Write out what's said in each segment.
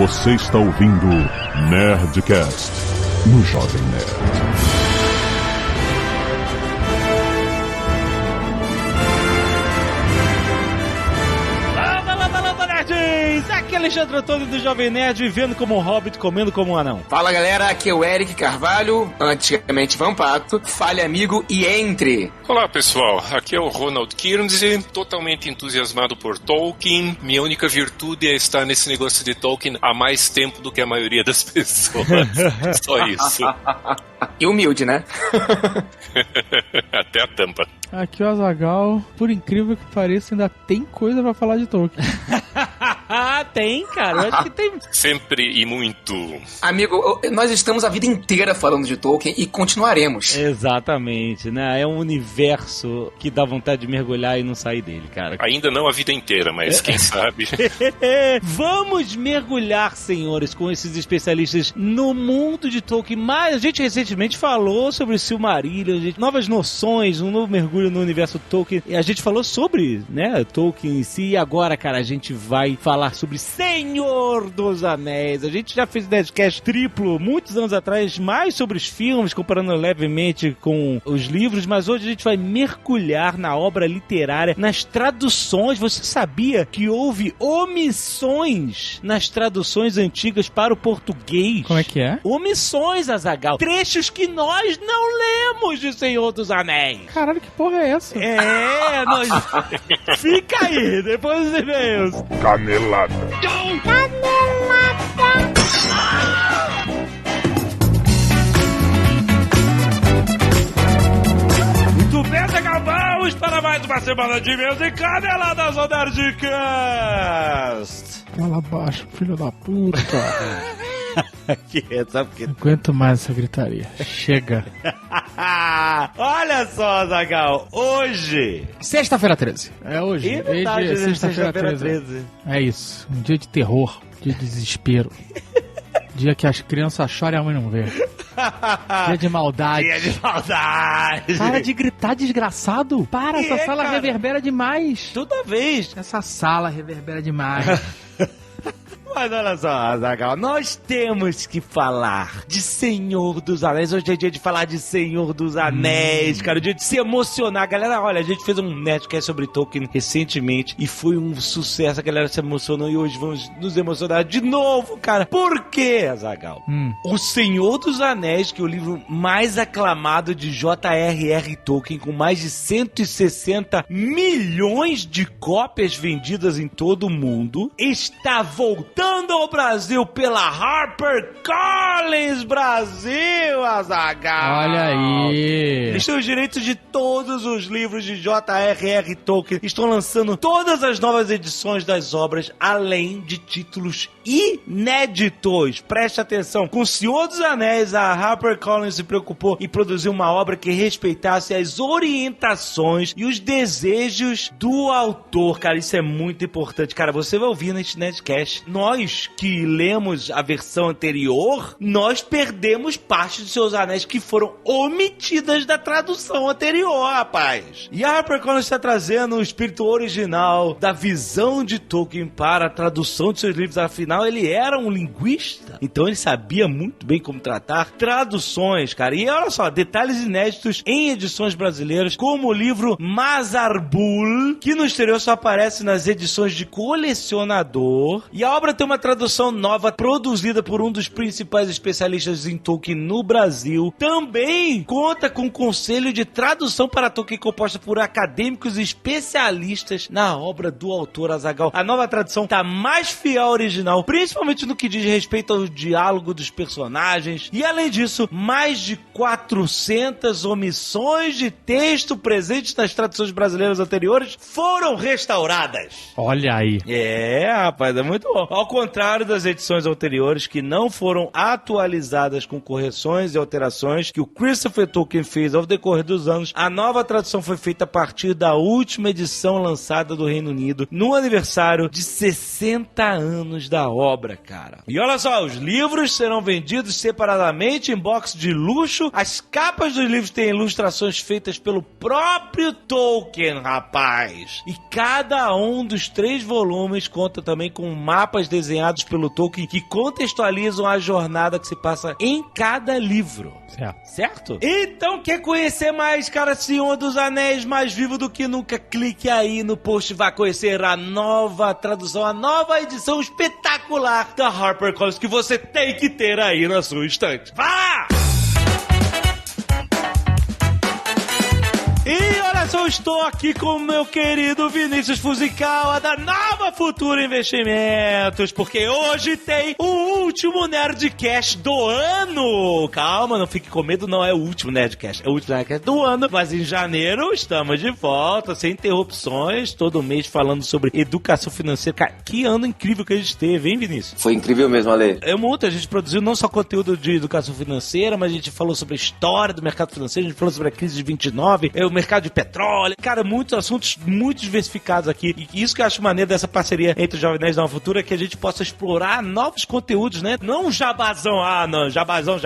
Você está ouvindo Nerdcast no Jovem Nerd. Aqui é Alexandre Antônio do Jovem Nerd, vivendo como um hobbit, comendo como um anão. Fala galera, aqui é o Eric Carvalho, antigamente Vampato. Fale amigo e entre. Olá pessoal, aqui é o Ronald Kirnsey, totalmente entusiasmado por Tolkien. Minha única virtude é estar nesse negócio de Tolkien há mais tempo do que a maioria das pessoas. Só isso. E humilde, né? Até a tampa. Aqui é o Azaghal, por incrível que pareça, ainda tem coisa pra falar de Tolkien. Tem, cara, eu acho que tem. Sempre e muito. Amigo, nós estamos a vida inteira falando de Tolkien e continuaremos. Exatamente, né? É um universo que dá vontade de mergulhar e não sair dele, cara. Ainda não a vida inteira, mas quem sabe. Vamos mergulhar, senhores, com esses especialistas no mundo de Tolkien. Mas a gente recentemente falou sobre Silmarillion, novas noções, um novo mergulho no universo Tolkien. E a gente falou sobre, né, Tolkien em si. E agora, cara, a gente vai falar sobre Senhor dos Anéis. A gente já fez Nerdcast triplo muitos anos atrás, mais sobre os filmes, comparando levemente com os livros, mas hoje a gente vai mergulhar na obra literária, nas traduções. Você sabia que houve omissões nas traduções antigas para o português? Como é que é? Omissões, Azaghal. Trechos que nós não lemos de Senhor dos Anéis. Caralho, que porra é essa? Nós... Fica aí, depois dos e-mails. Canelada. Muito bem, Azaghal, vamos para mais uma semana de e-mails e caneladas ao Nerdcast. Fala baixo, filho da puta. Sabe que... Não aguento mais essa gritaria. Chega. Olha só, Azaghal, hoje... Sexta-feira 13. É hoje. É verdade, Hoje é sexta-feira 13. 13. É isso. Um dia de terror. Um dia de desespero. Dia que as crianças choram e a mãe não vê. Dia de maldade. Dia de maldade. Para de gritar, desgraçado. Para, essa sala cara? Reverbera demais. Toda vez. Essa sala reverbera demais. Mas olha só, Azaghal, nós temos que falar de Senhor dos Anéis. Hoje é dia de falar de Senhor dos Anéis, cara. O dia de se emocionar. Galera, olha, a gente fez um Nerdcast sobre Tolkien recentemente e foi um sucesso. A galera se emocionou e hoje vamos nos emocionar de novo, cara. Por quê, Azaghal? O Senhor dos Anéis, que é o livro mais aclamado de J.R.R. Tolkien, com mais de 160 milhões de cópias vendidas em todo o mundo, está voltando ao Brasil pela HarperCollins Brasil, Azaghal. Olha aí. Eles têm os direitos de todos os livros de J.R.R. Tolkien. Estão lançando todas as novas edições das obras, além de títulos inéditos. Preste atenção. Com O Senhor dos Anéis, a HarperCollins se preocupou em produzir uma obra que respeitasse as orientações e os desejos do autor. Cara, isso é muito importante. Cara, você vai ouvir neste Nerdcast. Nós que lemos a versão anterior, nós perdemos parte dos Seus Anéis que foram omitidas da tradução anterior, rapaz. E a HarperCollins está trazendo o espírito original da visão de Tolkien para a tradução de seus livros. Afinal, ele era um linguista, então ele sabia muito bem como tratar traduções, cara. E olha só, detalhes inéditos em edições brasileiras, como o livro Mazarbul, que no exterior só aparece nas edições de colecionador. E a obra tem uma tradução nova produzida por um dos principais especialistas em Tolkien no Brasil. Também conta com um conselho de tradução para Tolkien composta por acadêmicos e especialistas na obra do autor, Azaghal. A nova tradução está mais fiel ao original, principalmente no que diz respeito ao diálogo dos personagens. E além disso, mais de 400 omissões de texto presentes nas traduções brasileiras anteriores foram restauradas. Olha aí. Rapaz, é muito bom. Ao contrário das edições anteriores, que não foram atualizadas com correções e alterações que o Christopher Tolkien fez ao decorrer dos anos, a nova tradução foi feita a partir da última edição lançada do Reino Unido, no aniversário de 60 anos da obra, cara. E olha só, os livros serão vendidos separadamente em box de luxo. As capas dos livros têm ilustrações feitas pelo próprio Tolkien, rapaz. E cada um dos 3 volumes conta também com mapas desenhados pelo Tolkien que contextualizam a jornada que se passa em cada livro. Certo? Então, quer conhecer mais, cara, Senhor dos Anéis, mais vivo do que nunca? Clique aí no post e vá conhecer a nova tradução, a nova edição espetacular da HarperCollins que você tem que ter aí na sua estante. Vá! E olha só, eu estou aqui com o meu querido Vinícius Fuzikawa da Nova Futura Investimentos, porque hoje tem o último Nerdcast do ano. Calma, não fique com medo, não é o último Nerdcast, é o último Nerdcast do ano, mas em janeiro estamos de volta, sem interrupções, todo mês falando sobre educação financeira. Cara, que ano incrível que a gente teve, hein, Vinícius? Foi incrível mesmo, Ale. É muito, a gente produziu não só conteúdo de educação financeira, mas a gente falou sobre a história do mercado financeiro, a gente falou sobre a crise de 29, o mercado de petróleo, cara, muitos assuntos muito diversificados aqui, e isso que eu acho maneiro dessa parceria entre o Jovem Nerd e Nova Futura, é que a gente possa explorar novos conteúdos, né? Não um jabazão, jabazão,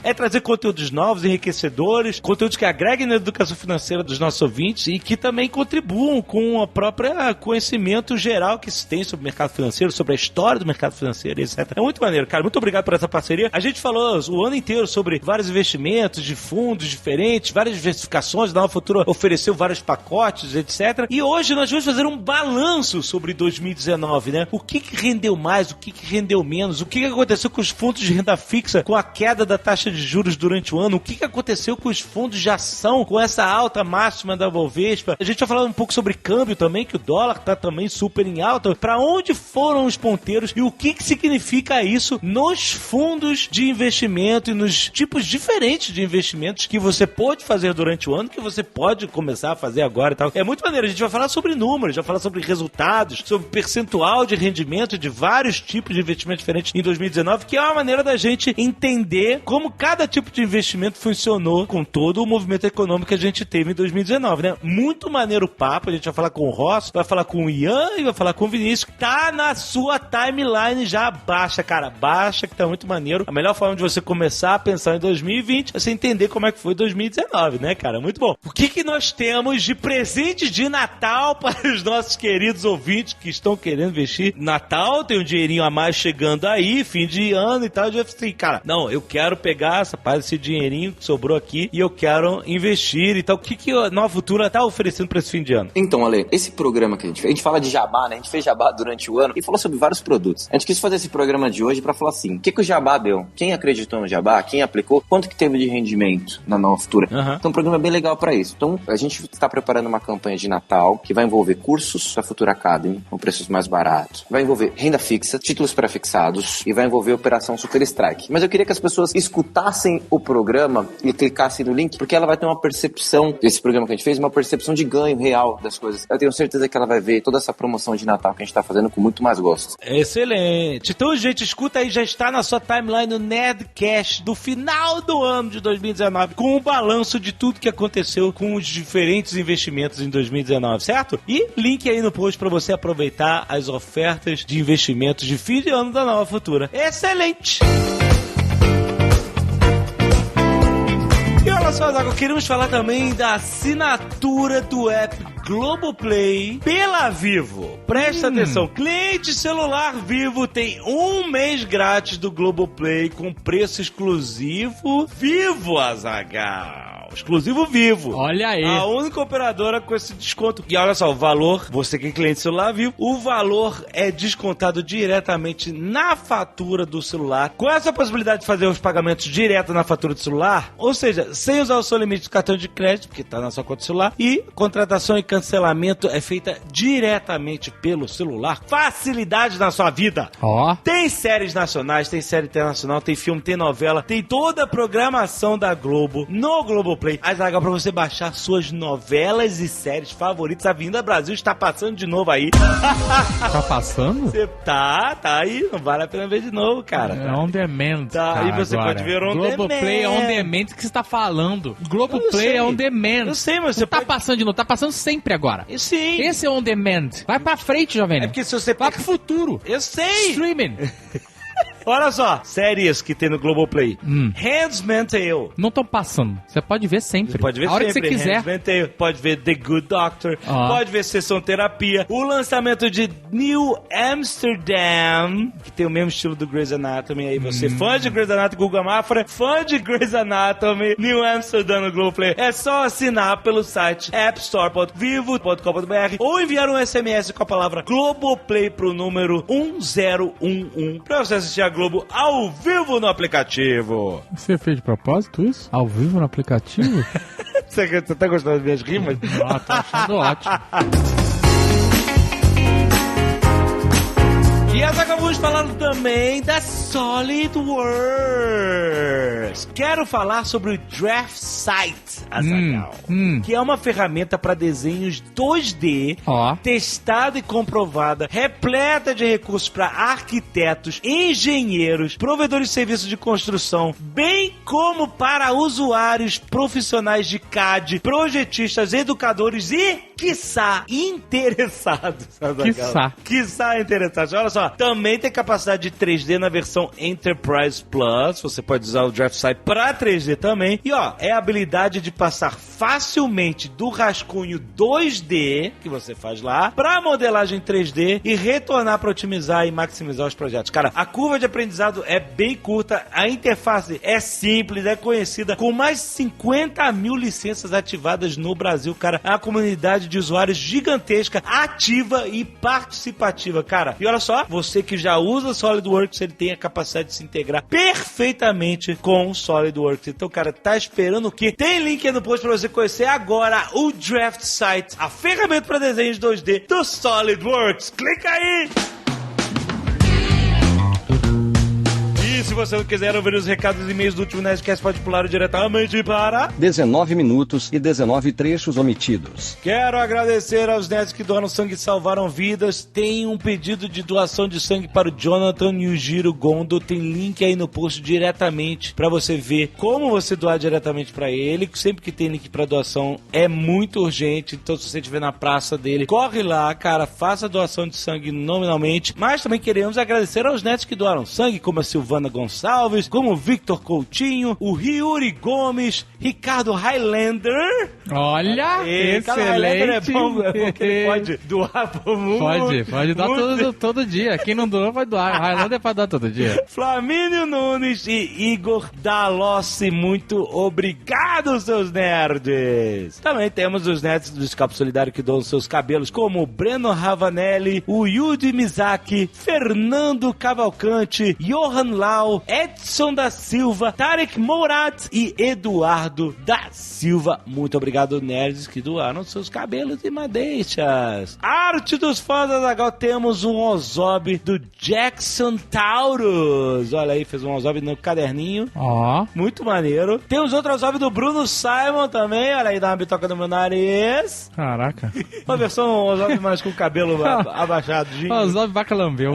é trazer conteúdos novos, enriquecedores, conteúdos que agreguem na educação financeira dos nossos ouvintes e que também contribuam com o próprio conhecimento geral que se tem sobre o mercado financeiro, sobre a história do mercado financeiro, etc. É muito maneiro, cara, muito obrigado por essa parceria. A gente falou o ano inteiro sobre vários investimentos de fundos diferentes, várias diversificações. A Nova Futura ofereceu vários pacotes, etc. E hoje nós vamos fazer um balanço sobre 2019, né? O que rendeu mais, o que rendeu menos, o que aconteceu com os fundos de renda fixa com a queda da taxa de juros durante o ano, o que aconteceu com os fundos de ação com essa alta máxima da Bovespa. A gente vai falar um pouco sobre câmbio também, que o dólar tá também super em alta. Para onde foram os ponteiros e o que significa isso nos fundos de investimento e nos tipos diferentes de investimentos que você pode fazer durante o ano, que você pode começar a fazer agora e tal. É muito maneiro, a gente vai falar sobre números, vai falar sobre resultados, sobre percentual de rendimento de vários tipos de investimentos diferentes em 2019, que é uma maneira da gente entender como cada tipo de investimento funcionou com todo o movimento econômico que a gente teve em 2019, né? Muito maneiro o papo, a gente vai falar com o Ross, vai falar com o Ian e vai falar com o Vinícius. Tá na sua timeline já, baixa, cara, baixa, que tá muito maneiro. A melhor forma de você começar a pensar em 2020 é você entender como é que foi 2019, né, cara? Muito bom. O que nós temos de presente de Natal para os nossos queridos ouvintes que estão querendo investir? Natal, tem um dinheirinho a mais chegando aí, fim de ano e tal, eu falei, cara, não, eu quero pegar esse dinheirinho que sobrou aqui e eu quero investir e tal. O que a Nova Futura tá oferecendo para esse fim de ano? Então, Ale, esse programa que a gente fez, a gente fala de jabá, né? A gente fez jabá durante o ano e falou sobre vários produtos. A gente quis fazer esse programa de hoje para falar assim, o que o jabá deu? Quem acreditou no jabá? Quem aplicou? Quanto que teve de rendimento na Nova Futura? Então, o programa é bem legal para isso. Então, a gente está preparando uma campanha de Natal que vai envolver cursos da Futura Academy com preços mais baratos. Vai envolver renda fixa, títulos pré-fixados e vai envolver Operação Super Strike. Mas eu queria que as pessoas escutassem o programa e clicassem no link, porque ela vai ter uma percepção desse programa que a gente fez, uma percepção de ganho real das coisas. Eu tenho certeza que ela vai ver toda essa promoção de Natal que a gente está fazendo com muito mais gosto. Excelente. Então, gente, escuta aí, já está na sua timeline o Nerdcast do final do ano de 2019, com o balanço de tudo que aconteceu com os diferentes investimentos em 2019, certo? E link aí no post para você aproveitar as ofertas de investimentos de fim de ano da Nova Futura. Excelente! E olha só, Zago, queremos falar também da assinatura do app Globoplay pela Vivo. Presta atenção, cliente celular Vivo tem 1 mês grátis do Globoplay com preço exclusivo Vivo, Azaghal. Exclusivo Vivo. Olha aí. A única operadora com esse desconto. E olha só, o valor, você que é cliente celular Vivo, o valor é descontado diretamente na fatura do celular. Com essa possibilidade de fazer os pagamentos direto na fatura do celular, ou seja, sem usar o seu limite de cartão de crédito, porque está na sua conta celular, e contratação e cancelamento é feita diretamente pelo celular. Facilidade na sua vida. Tem séries nacionais, tem série internacional, tem filme, tem novela, tem toda a programação da Globo no Globoplay. Globoplay. Azaghal, pra você baixar suas novelas e séries favoritas. A Vinda Brasil está passando de novo aí. Tá passando? Você tá aí. Não vale a pena ver de novo, cara. É on demand. Tá, e você agora. pode ver on demand. Globoplay é on demand. O que você tá falando? Globoplay é on demand. Eu sei, mas você não tá pode... passando de novo. Tá passando sempre agora. Sim. Esse é on demand. Vai pra frente, Jovem. É porque se você... Vai pro futuro. Eu sei. Streaming. Olha só, séries que tem no Globoplay. Handmaid's Tale. Não estão passando. Você pode ver sempre. Você pode ver a hora sempre. que você quiser. Handmaid's Tale. Pode ver The Good Doctor. Pode ver Sessão Terapia. O lançamento de New Amsterdam, que tem o mesmo estilo do Grey's Anatomy. Aí você, fã de Grey's Anatomy, Guga Mafra, fã de Grey's Anatomy, New Amsterdam no Globoplay. É só assinar pelo site appstore.vivo.com.br ou enviar um SMS com a palavra Globoplay pro número 1011 pra você assistir a Globo ao vivo no aplicativo. Você fez de propósito isso? Ao vivo no aplicativo? Você tá gostando das minhas rimas? Ah, tô achando ótimo. E acabamos falando também da SolidWorks. Quero falar sobre o Draft Site, Azaghal, que é uma ferramenta para desenhos 2D, testada e comprovada, repleta de recursos para arquitetos, engenheiros, provedores de serviços de construção, bem como para usuários profissionais de CAD, projetistas, educadores e, quiçá, interessados. Quiçá interessados. Olha só, também tem capacidade de 3D na versão Enterprise Plus. Você pode usar o Draft Site para 3D também. E ó, é a habilidade de passar facilmente do rascunho 2D que você faz lá para modelagem 3D e retornar para otimizar e maximizar os projetos. Cara, a curva de aprendizado é bem curta, a interface é simples, é conhecida, com mais de 50 mil licenças ativadas no Brasil, cara. É uma comunidade de usuários gigantesca, ativa e participativa, cara. E olha só, você que já usa SolidWorks, ele tem a capacidade de se integrar perfeitamente com o SolidWorks. Então, cara, tá esperando o quê? Tem link aí no post pra você conhecer agora o Draft Site, a ferramenta para desenhos 2D do SolidWorks. Clica aí! E se você não quiser ouvir os recados e e-mails do último Nerdcast, pode pular diretamente para 19 minutos e 19 trechos omitidos. Quero agradecer aos nerds que doaram sangue e salvaram vidas. Tem um pedido de doação de sangue para o Jonathan Yujiro Gondo. Tem link aí no post diretamente para você ver como você doar diretamente para ele. Sempre que tem link para doação é muito urgente. Então se você estiver na praça dele, corre lá, cara, faça a doação de sangue nominalmente. Mas também queremos agradecer aos nerds que doaram sangue, como a Silvana Gonçalves, como o Victor Coutinho, o Riuri Gomes, Ricardo Highlander. Olha, Ricardo Highlander é bom, porque ele pode doar pro mundo. Pode doar todo dia. Quem não doou vai doar. Highlander pode doar todo dia. Flamínio Nunes e Igor Dalossi, muito obrigado, seus nerds. Também temos os nerds do Escapo Solidário que doam seus cabelos, como o Breno Ravanelli, o Yuji Mizaki, Fernando Cavalcante, Johan Lau, Edson da Silva, Tarek Morat e Eduardo da Silva. Muito obrigado, nerds que doaram seus cabelos e madeixas. Arte dos fãs da Azaghal, temos um Ozob do Jackson Taurus. Olha aí, fez um Ozob no caderninho. Muito maneiro. Temos outro Ozob do Bruno Simon também. Olha aí, dá uma bitoca no meu nariz. Caraca. Uma versão Ozob mais com o cabelo abaixado. Ozob vaca lambeu.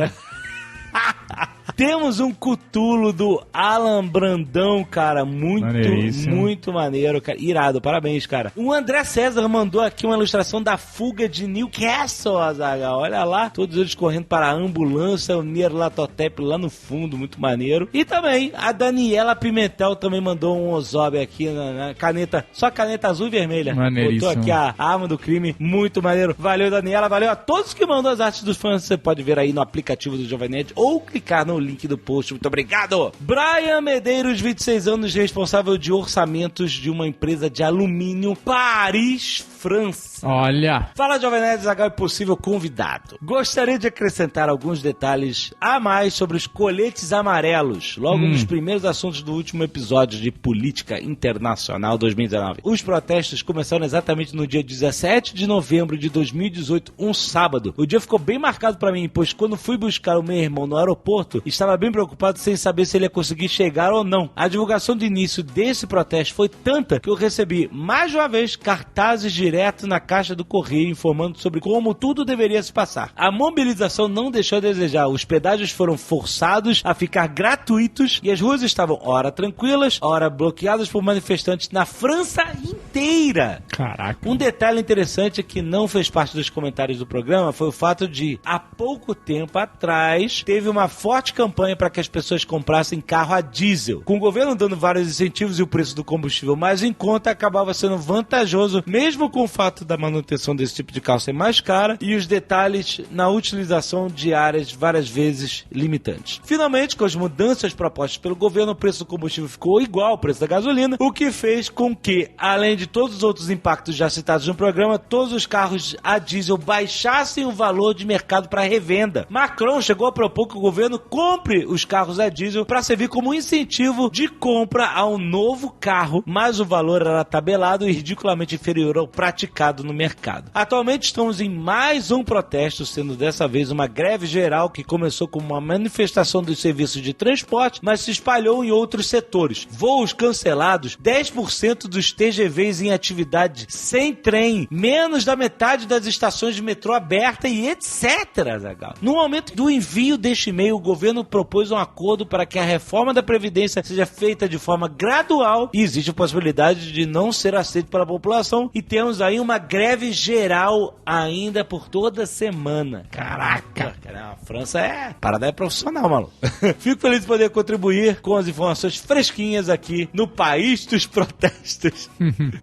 Temos um Cthulhu do Alan Brandão, cara, muito maneiro, cara, irado, parabéns, cara. O André César mandou aqui uma ilustração da fuga de Newcastle, Azaghal, olha lá, todos eles correndo para a ambulância, o Nyarlathotep lá no fundo, muito maneiro. E também a Daniela Pimentel também mandou um Ozob aqui na caneta, só caneta azul e vermelha. Maneiríssimo. Botou aqui a arma do crime, muito maneiro. Valeu, Daniela, valeu a todos que mandam as artes dos fãs, você pode ver aí no aplicativo do Jovem Nerd ou clicar no link do post. Muito obrigado. Brian Medeiros, 26 anos, responsável de orçamentos de uma empresa de alumínio, Paris França. Olha. Fala, Jovem Nerd, Zagal e possível convidado. Gostaria de acrescentar alguns detalhes a mais sobre os coletes amarelos, logo nos primeiros assuntos do último episódio de Política Internacional 2019. Os protestos começaram exatamente no dia 17 de novembro de 2018, um sábado. O dia ficou bem marcado pra mim, pois quando fui buscar o meu irmão no aeroporto, estava bem preocupado sem saber se ele ia conseguir chegar ou não. A divulgação do início desse protesto foi tanta que eu recebi, mais uma vez, cartazes direto na caixa do correio informando sobre como tudo deveria se passar. A mobilização não deixou a desejar. Os pedágios foram forçados a ficar gratuitos e as ruas estavam ora tranquilas, ora bloqueadas por manifestantes na França inteira. Caraca. Um detalhe interessante que não fez parte dos comentários do programa foi o fato de, há pouco tempo atrás, teve uma forte campanha para que as pessoas comprassem carro a diesel. Com o governo dando vários incentivos e o preço do combustível mais em conta, acabava sendo vantajoso, mesmo com o fato da manutenção desse tipo de carro ser mais cara e os detalhes na utilização de áreas várias vezes limitantes. Finalmente, com as mudanças propostas pelo governo, o preço do combustível ficou igual ao preço da gasolina, o que fez com que, além de todos os outros impactos já citados no programa, todos os carros a diesel baixassem o valor de mercado para revenda. Macron chegou a propor que o governo compre os carros a diesel para servir como incentivo de compra a um novo carro, mas o valor era tabelado e ridiculamente inferior ao praticado no mercado. Atualmente estamos em mais um protesto, sendo dessa vez uma greve geral que começou como uma manifestação dos serviços de transporte, mas se espalhou em outros setores. Voos cancelados, 10% dos TGVs em atividade sem trem, menos da metade das estações de metrô aberta e etc. Zagal. No momento do envio deste e-mail, o governo propôs um acordo para que a reforma da Previdência seja feita de forma gradual e existe a possibilidade de não ser aceito pela população e temos aí uma greve geral ainda por toda semana. Caraca! A França parada é profissional, maluco. Fico feliz de poder contribuir com as informações fresquinhas aqui no país dos protestos.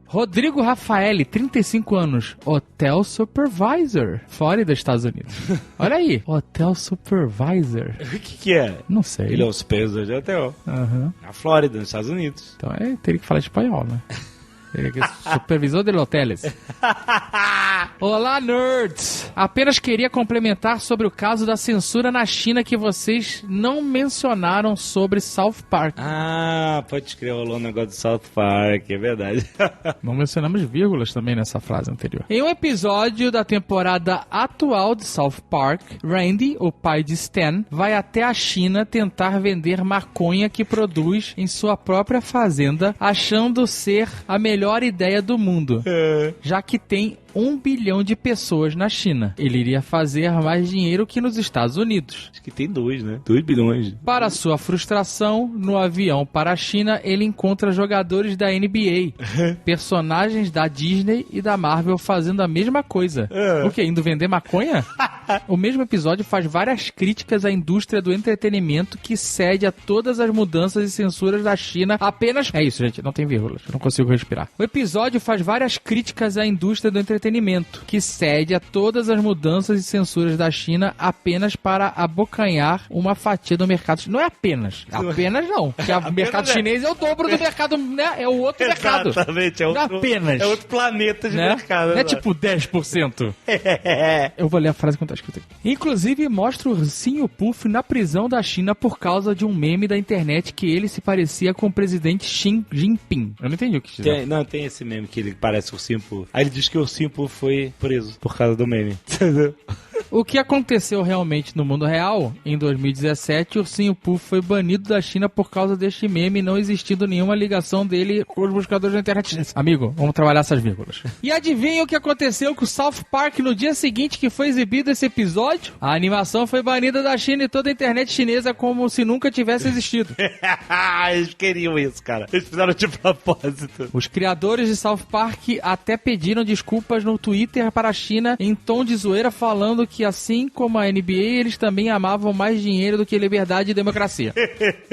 Rodrigo Rafaeli, 35 anos, Hotel Supervisor, Flórida, Estados Unidos. Olha aí, Hotel Supervisor. O que é? Não sei. Ele é o supervisor de hotel. Na Flórida, nos Estados Unidos. Então teria que falar espanhol, né? Supervisor de hotéis. Olá, nerds! Apenas queria complementar sobre o caso da censura na China que vocês não mencionaram sobre South Park. Ah, pode crer, rolou um negócio do South Park, é verdade. Não mencionamos vírgulas também nessa frase anterior. Em um episódio da temporada atual de South Park, Randy, o pai de Stan, vai até a China tentar vender maconha que produz em sua própria fazenda, achando ser a melhor ideia do mundo, já que tem 1 bilhão de pessoas na China. Ele iria fazer mais dinheiro que nos Estados Unidos. Acho que tem 2, né? 2 bilhões. Para sua frustração, no avião para a China, ele encontra jogadores da NBA, personagens da Disney e da Marvel fazendo a mesma coisa. O quê? Indo vender maconha? O mesmo episódio faz várias críticas à indústria do entretenimento que cede a todas as mudanças e censuras da China apenas... É isso, gente. Não tem vírgulas. Eu não consigo respirar. O episódio faz várias críticas à indústria do entretenimento que cede a todas as mudanças e censuras da China apenas para abocanhar uma fatia do mercado. Não é apenas. Apenas não. Porque o mercado chinês é o dobro do mercado, né? É o outro mercado. Exatamente. É outro, apenas. É outro planeta de mercado. Não é tipo 10%. Eu vou ler a frase que tá escrita aqui. Inclusive, mostra o ursinho Puff na prisão da China por causa de um meme da internet que ele se parecia com o presidente Xi Jinping. Eu não entendi o que tem. Não, tem esse meme que ele parece o ursinho Puff. Aí ele diz que o ursinho Puff foi preso por causa do meme. Entendeu? O que aconteceu realmente no mundo real? Em 2017, o ursinho Puff foi banido da China por causa deste meme, não existindo nenhuma ligação dele com os buscadores da internet. Amigo, vamos trabalhar essas vírgulas. E adivinha o que aconteceu com o South Park no dia seguinte que foi exibido esse episódio? A animação foi banida da China e toda a internet chinesa como se nunca tivesse existido. Eles queriam isso, cara. Eles fizeram de propósito. Os criadores de South Park até pediram desculpas no Twitter para a China em tom de zoeira, falando que, assim como a NBA, eles também amavam mais dinheiro do que liberdade e democracia.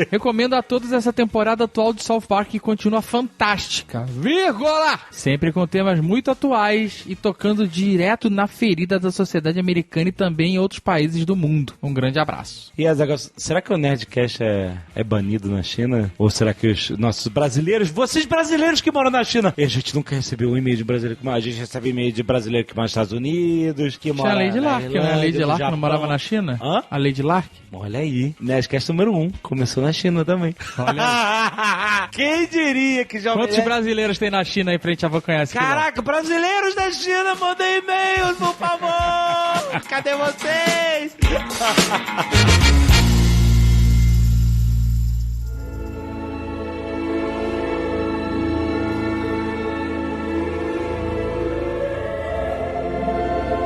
Recomendo a todos essa temporada atual de South Park, que continua fantástica. Vírgula! Sempre com temas muito atuais e tocando direto na ferida da sociedade americana e também em outros países do mundo. Um grande abraço. E Azaghal, será que o Nerdcast é banido na China? Ou será que os nossos brasileiros, vocês brasileiros que moram na China, e a gente nunca recebeu um e-mail de brasileiro que mora, a gente recebe e-mail de brasileiro que mora nos Estados Unidos, que mora Tinha a Lady na Lark, né? A Irlanda, Lady no Lark Japão. não morava na China? Hã? A Lady Lark? Olha aí, Nerdcast número 1, começou na China também. Olha aí. Quem diria que já... Quantos brasileiros tem na China aí pra gente abocanhar esse Caraca, brasileiros da China, mandem e-mails, por favor! Cadê vocês?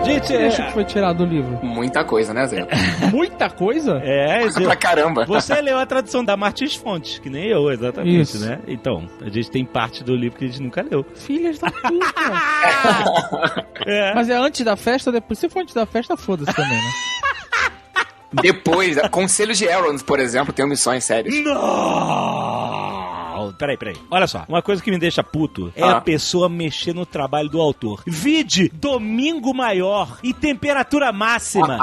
Gente, trecho que foi tirado do livro? Muita coisa, né, Zé? Muita coisa? Pra caramba. Você leu a tradução da Martins Fontes, que nem eu, exatamente, Isso. né? Então, a gente tem parte do livro que a gente nunca leu. Filhas da puta. É. Mas é antes da festa ou depois? Se for antes da festa, foda-se também, né? Depois, Conselho de Elrond, por exemplo, tem omissões sérias. Não! Peraí. Olha só, uma coisa que me deixa puto é a pessoa mexer no trabalho do autor. Vide Domingo Maior e Temperatura Máxima.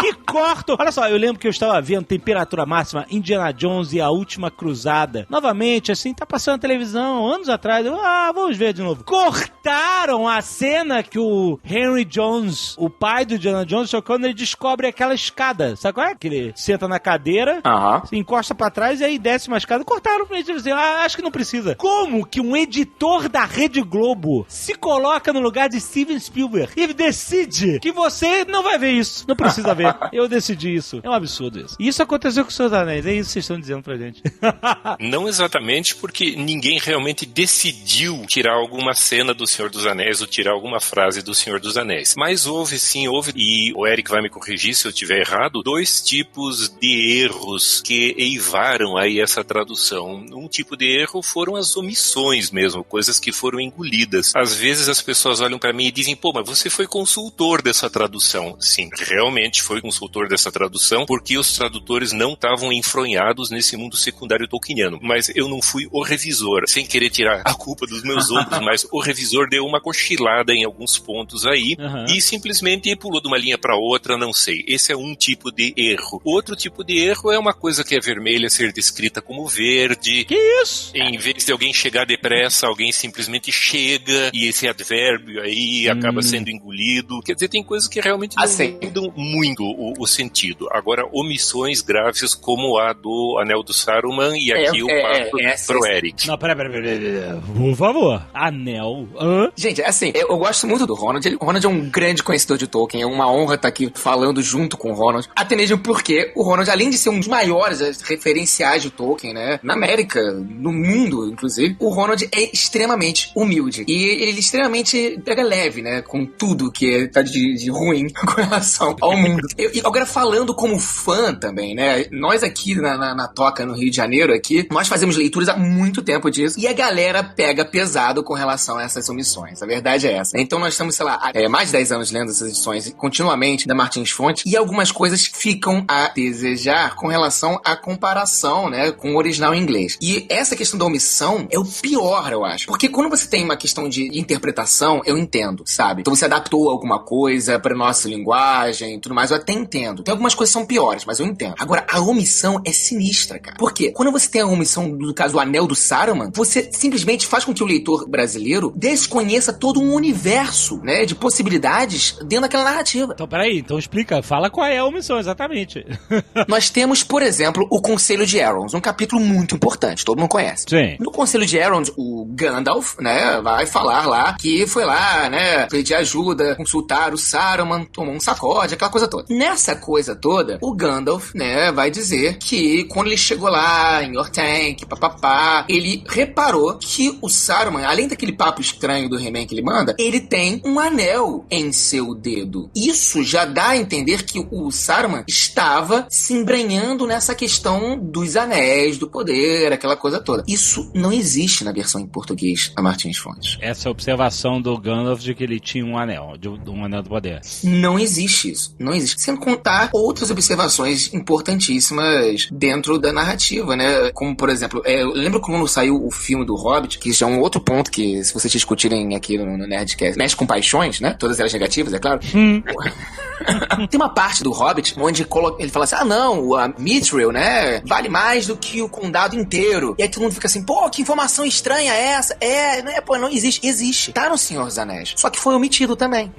Que cortam. Olha só, eu lembro que eu estava vendo Temperatura Máxima, Indiana Jones e a Última Cruzada. Novamente, assim, tá passando na televisão, anos atrás. Vamos ver de novo. Cortaram a cena que o Henry Jones, o pai do Indiana Jones, quando ele descobre aquela escada. Sabe qual é? Que ele senta na cadeira, se encosta pra trás e aí desce uma escada. Cortaram pra ele dizer, acho que não precisa. Como que um editor da Rede Globo se coloca no lugar de Steven Spielberg e decide que você não vai ver isso? Não precisa ver. Eu decidi isso. É um absurdo isso. E isso aconteceu com os Seus Anéis. É isso que vocês estão dizendo pra gente. Não exatamente porque ninguém realmente decidiu tirar alguma cena do Senhor dos Anéis ou tirar alguma frase do Senhor dos Anéis. Mas houve, e o Eric vai me corrigir se eu estiver errado, 2 tipos de erros que eivaram aí essa tradução. Um tipo de erro foram as omissões mesmo, coisas que foram engolidas. Às vezes as pessoas olham pra mim e dizem, pô, mas você foi consultor dessa tradução. Sim, realmente foi consultor dessa tradução, porque os tradutores não estavam enfronhados nesse mundo secundário tolkieniano. Mas eu não fui o revisor, sem querer tirar a culpa dos meus ombros, mas o revisor deu uma cochilada em alguns pontos aí e simplesmente pulou de uma linha pra outra, não sei. Esse é um tipo de erro. Outro tipo de erro é uma coisa que é vermelha ser descrita como verde. Que isso? Em vez de alguém chegar depressa, alguém simplesmente chega e esse advérbio aí acaba sendo engolido. Quer dizer, tem coisas que realmente não mudam muito o sentido. Agora, omissões graves como a do Anel do Saruman e aqui eu passo pro Eric. Não, peraí. Por favor. Anel. Gente, assim, eu gosto muito do Ronald. O Ronald é um grande conhecedor de Tolkien. É uma honra estar aqui falando junto com o Ronald. Até mesmo porque o Ronald, além de ser um dos maiores referenciais de Tolkien, né? Na América, no mundo, inclusive, o Ronald é extremamente humilde. E ele extremamente pega leve, né? Com tudo que tá de ruim com relação ao mundo. E agora, falando como fã também, né? Nós aqui na Toca, no Rio de Janeiro, aqui, nós fazemos leituras há muito tempo disso. E a galera pega pesado com relação a essas omissões. A verdade é essa. Então nós estamos, sei lá, há mais de 10 anos lendo essas edições continuamente da Martins Fontes. E algumas coisas ficam a desejar com relação à comparação, né? Com o original em inglês. E essa questão da omissão é o pior, eu acho. Porque quando você tem uma questão de interpretação, eu entendo, sabe? Então você adaptou alguma coisa pra nossa linguagem e tudo mais, eu até entendo. Tem algumas coisas que são piores, mas eu entendo. Agora, a omissão é sinistra, cara. Por quê? Quando você tem a omissão, no caso, o Anel do Saruman, você simplesmente faz com que o leitor brasileiro desconheça todo um universo, né, de possibilidades dentro daquela narrativa. Então, peraí. Então explica. Fala qual é a omissão, exatamente. Nós temos, por exemplo, o Conselho de Elrond, um capítulo muito importante, todo mundo conhece. Sim. No Conselho de Elrond, o Gandalf, né, vai falar lá que foi lá, né, pedir ajuda, consultar o Saruman, tomou um sacode, aquela coisa toda. Nessa coisa toda, o Gandalf, né, vai dizer que quando ele chegou lá em Orthanc, papapá, ele reparou que o Saruman, além daquele papo estranho do He-Man que ele manda, ele tem um anel em seu dedo. Isso já dá a entender que o Saruman estava se embrenhando nessa questão dos anéis, do poder, aquela coisa toda. toda. Isso não existe na versão em português da Martins Fontes. Essa observação do Gandalf de que ele tinha um anel, um anel do poder. Não existe isso. Não existe. Sem contar outras observações importantíssimas dentro da narrativa, né? Como, por exemplo, eu lembro quando saiu o filme do Hobbit, que já é um outro ponto que, se vocês discutirem aqui no Nerdcast, mexe com paixões, né? Todas elas negativas, é claro. Tem uma parte do Hobbit onde ele fala assim, não, a Mithril, né, vale mais do que o condado inteiro. E aí todo mundo fica assim, pô, que informação estranha é essa? Né, pô, não existe. Existe. Tá no Senhor dos Anéis. Só que foi omitido também.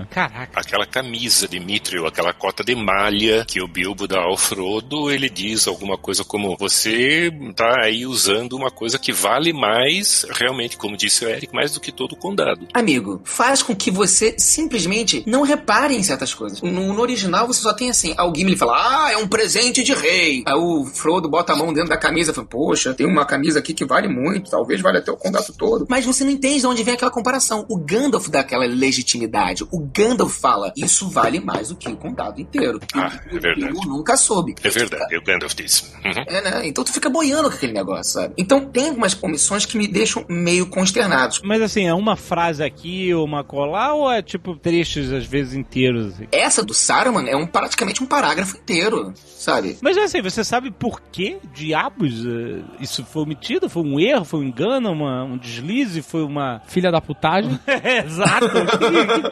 Caraca. Aquela camisa de Mithril, aquela cota de malha que o Bilbo dá ao Frodo, ele diz alguma coisa como, você tá aí usando uma coisa que vale mais, realmente, como disse o Eric, mais do que todo o condado. Amigo, faz com que você simplesmente não repare em certas coisas. No original você só tem assim, alguém me fala, é um presente de rei. Aí o Frodo bota a mão dentro da camisa e fala, poxa, tem uma camisa aqui que vale muito, talvez valha até o condado todo. Mas você não entende de onde vem aquela comparação. O Gandalf dá aquela legitimidade. O Gandalf fala, isso vale mais do que o condado inteiro. É verdade. Eu nunca soube. É verdade, o Gandalf disse. Né? Então tu fica boiando com aquele negócio, sabe? Então tem algumas omissões que me deixam meio consternados. Mas assim, é uma frase aqui, uma colar, ou é tipo trechos, às vezes, inteiros? Assim? Essa do Saruman é praticamente um parágrafo inteiro, sabe? Mas assim, você sabe por que diabos isso foi omitido? Foi um erro? Foi um engano? Um deslize? Foi uma... Filha da putagem? Exato.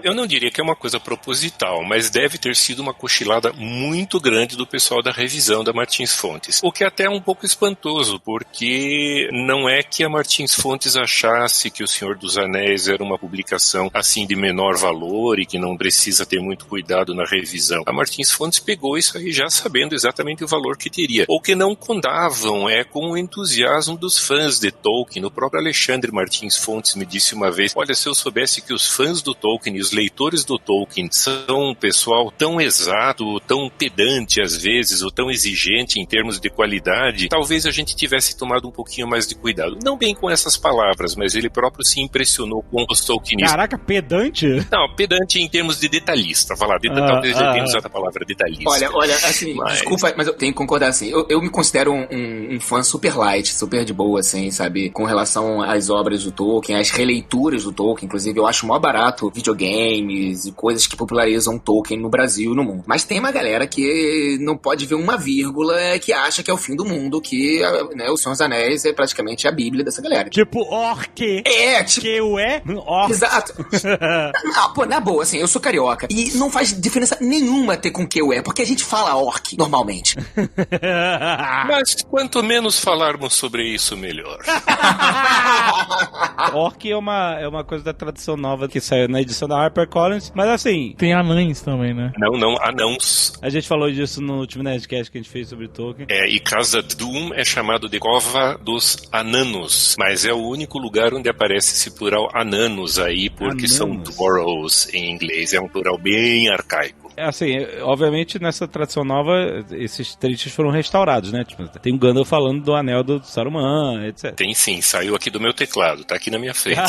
Eu não diria que é uma coisa proposital, mas deve ter sido uma cochilada muito grande do pessoal da revisão da Martins Fontes. O que até é um pouco espantoso, porque não é que a Martins Fontes achasse que O Senhor dos Anéis era uma publicação assim de menor valor e que não precisa ter muito cuidado na revisão. A Martins Fontes pegou isso aí já sabendo exatamente o valor que teria. O que não contavam é com o entusiasmo dos fãs de Tolkien. O próprio Alexandre Martins Fontes me disse uma vez, olha, se eu soubesse que os fãs do Tolkien e os leitores do Tolkien são um pessoal tão exato, tão pedante às vezes, ou tão exigente em termos de qualidade, talvez a gente tivesse tomado um pouquinho mais de cuidado. Não bem com essas palavras, mas ele próprio se impressionou com os tolkienistas. Caraca, pedante? Não, pedante em termos de detalhista. Talvez eu tenha usado a palavra detalhista. Olha, assim, desculpa, mas eu tenho que concordar assim. Eu me considero um fã super light, super de boa, assim, sabe? Com relação às obras do Tolkien, às releituras do Tolkien, inclusive, eu acho mó barato videogames e coisas que popularizam Tolkien no Brasil e no mundo. Mas tem uma galera que não pode ver uma vírgula, que acha que é o fim do mundo, que né, o Senhor dos Anéis é praticamente a Bíblia dessa galera. Tipo, orc. Tipo... Que orc. Exato. Não, pô, na boa, assim, eu sou carioca e não faz diferença nenhuma ter com que eu porque a gente fala orc normalmente. Mas quanto menos falarmos sobre isso, melhor. Orc é uma coisa da tradução nova que saiu na edição da HarperCollins, mas assim... Tem anães também, né? Não, anãos. A gente falou disso no último Nerdcast que a gente fez sobre Tolkien. E Casa Doom é chamado de Cova dos Ananos, mas é o único lugar onde aparece esse plural ananos aí, porque são dwarves em inglês, é um plural bem arcaico. Assim, obviamente nessa tradução nova esses trechos foram restaurados, né? Tipo, tem o Gandalf falando do anel do Saruman, etc. Tem sim, saiu aqui do meu teclado, tá aqui na minha frente.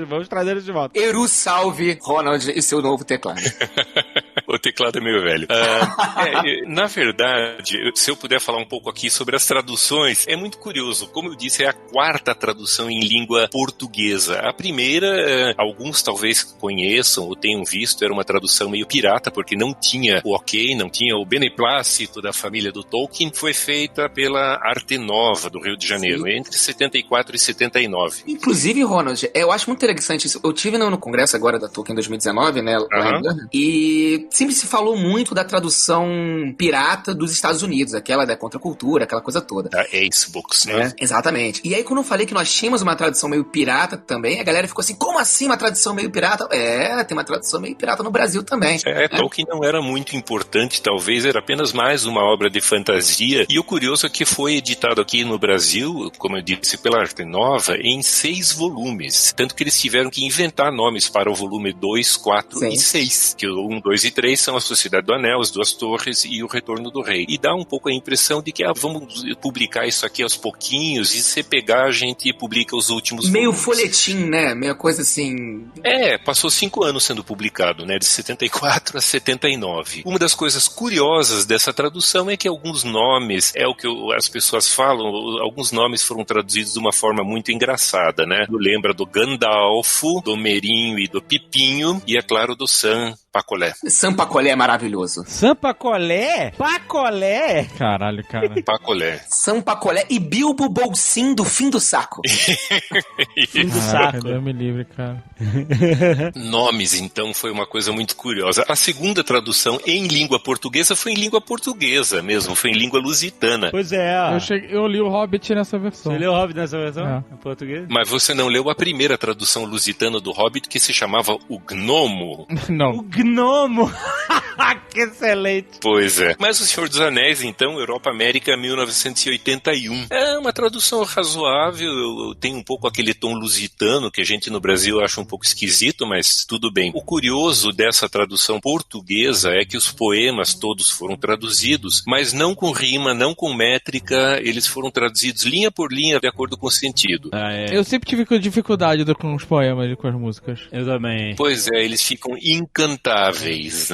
vamos trazer ele de volta. Eru salve, Ronald, e seu novo teclado. O teclado é meio velho. Na verdade, se eu puder falar um pouco aqui sobre as traduções, é muito curioso. Como eu disse, é a quarta tradução em língua portuguesa. A primeira, alguns talvez conheçam ou tenham visto, era uma tradução meio pirata, porque não tinha o ok, não tinha o beneplácito da família do Tolkien. Foi feita pela Arte Nova do Rio de Janeiro, entre 74 e 79. Inclusive, Ronald, eu acho muito interessante isso. Eu tive no congresso agora da Tolkien em 2019, né, lá em Durham, e sempre se falou muito da tradução pirata dos Estados Unidos, aquela da contracultura, aquela coisa toda. Da Ace Books, né? Exatamente. E aí, quando eu falei que nós tínhamos uma tradução meio pirata também, a galera ficou assim, como assim uma tradução meio pirata? Tem uma tradução meio pirata no Brasil também. Tolkien não era muito importante, talvez era apenas mais uma obra de fantasia, e o curioso é que foi editado aqui no Brasil, como eu disse, pela Arte Nova, em 6 volumes, tanto que eles tiveram que inventar nomes para o volume 2, 4 e 6, que o 1, 2 e 3 inglês são A Sociedade do Anel, As Duas Torres e O Retorno do Rei. E dá um pouco a impressão de que vamos publicar isso aqui aos pouquinhos, e se pegar a gente publica os últimos Meio volumes. folhetim, né? Meio coisa assim... Passou 5 anos sendo publicado, né? De 74 a 79. Uma das coisas curiosas dessa tradução é que alguns nomes, é o que as pessoas falam, alguns nomes foram traduzidos de uma forma muito engraçada, né? Lembra do Gandalfo, do Merinho e do Pipinho, e é claro do Sam Pacolé. Sam Pacolé é maravilhoso. Sam Pacolé? Pacolé? Caralho, cara. Pacolé. Sam Pacolé e Bilbo Bolsim do Fim do Saco. Fim do Caraca, saco. Deus me livre, cara. Nomes, então, foi uma coisa muito curiosa. A segunda tradução em língua portuguesa foi em língua portuguesa mesmo, foi em língua lusitana. Pois é. Eu li o Hobbit nessa versão. Você leu o Hobbit nessa versão? É. Em português? Mas você não leu a primeira tradução lusitana do Hobbit, que se chamava O Gnomo? Não. O Gnomo! Que excelente! Pois é. Mas O Senhor dos Anéis, então, Europa América 1981. É uma tradução razoável, tem um pouco aquele tom lusitano que a gente no Brasil acha um pouco esquisito, mas tudo bem. O curioso dessa tradução portuguesa é que os poemas todos foram traduzidos, mas não com rima, não com métrica, eles foram traduzidos linha por linha de acordo com o sentido. Eu sempre tive dificuldade com os poemas e com as músicas. Eu também. Pois é, eles ficam incantáveis.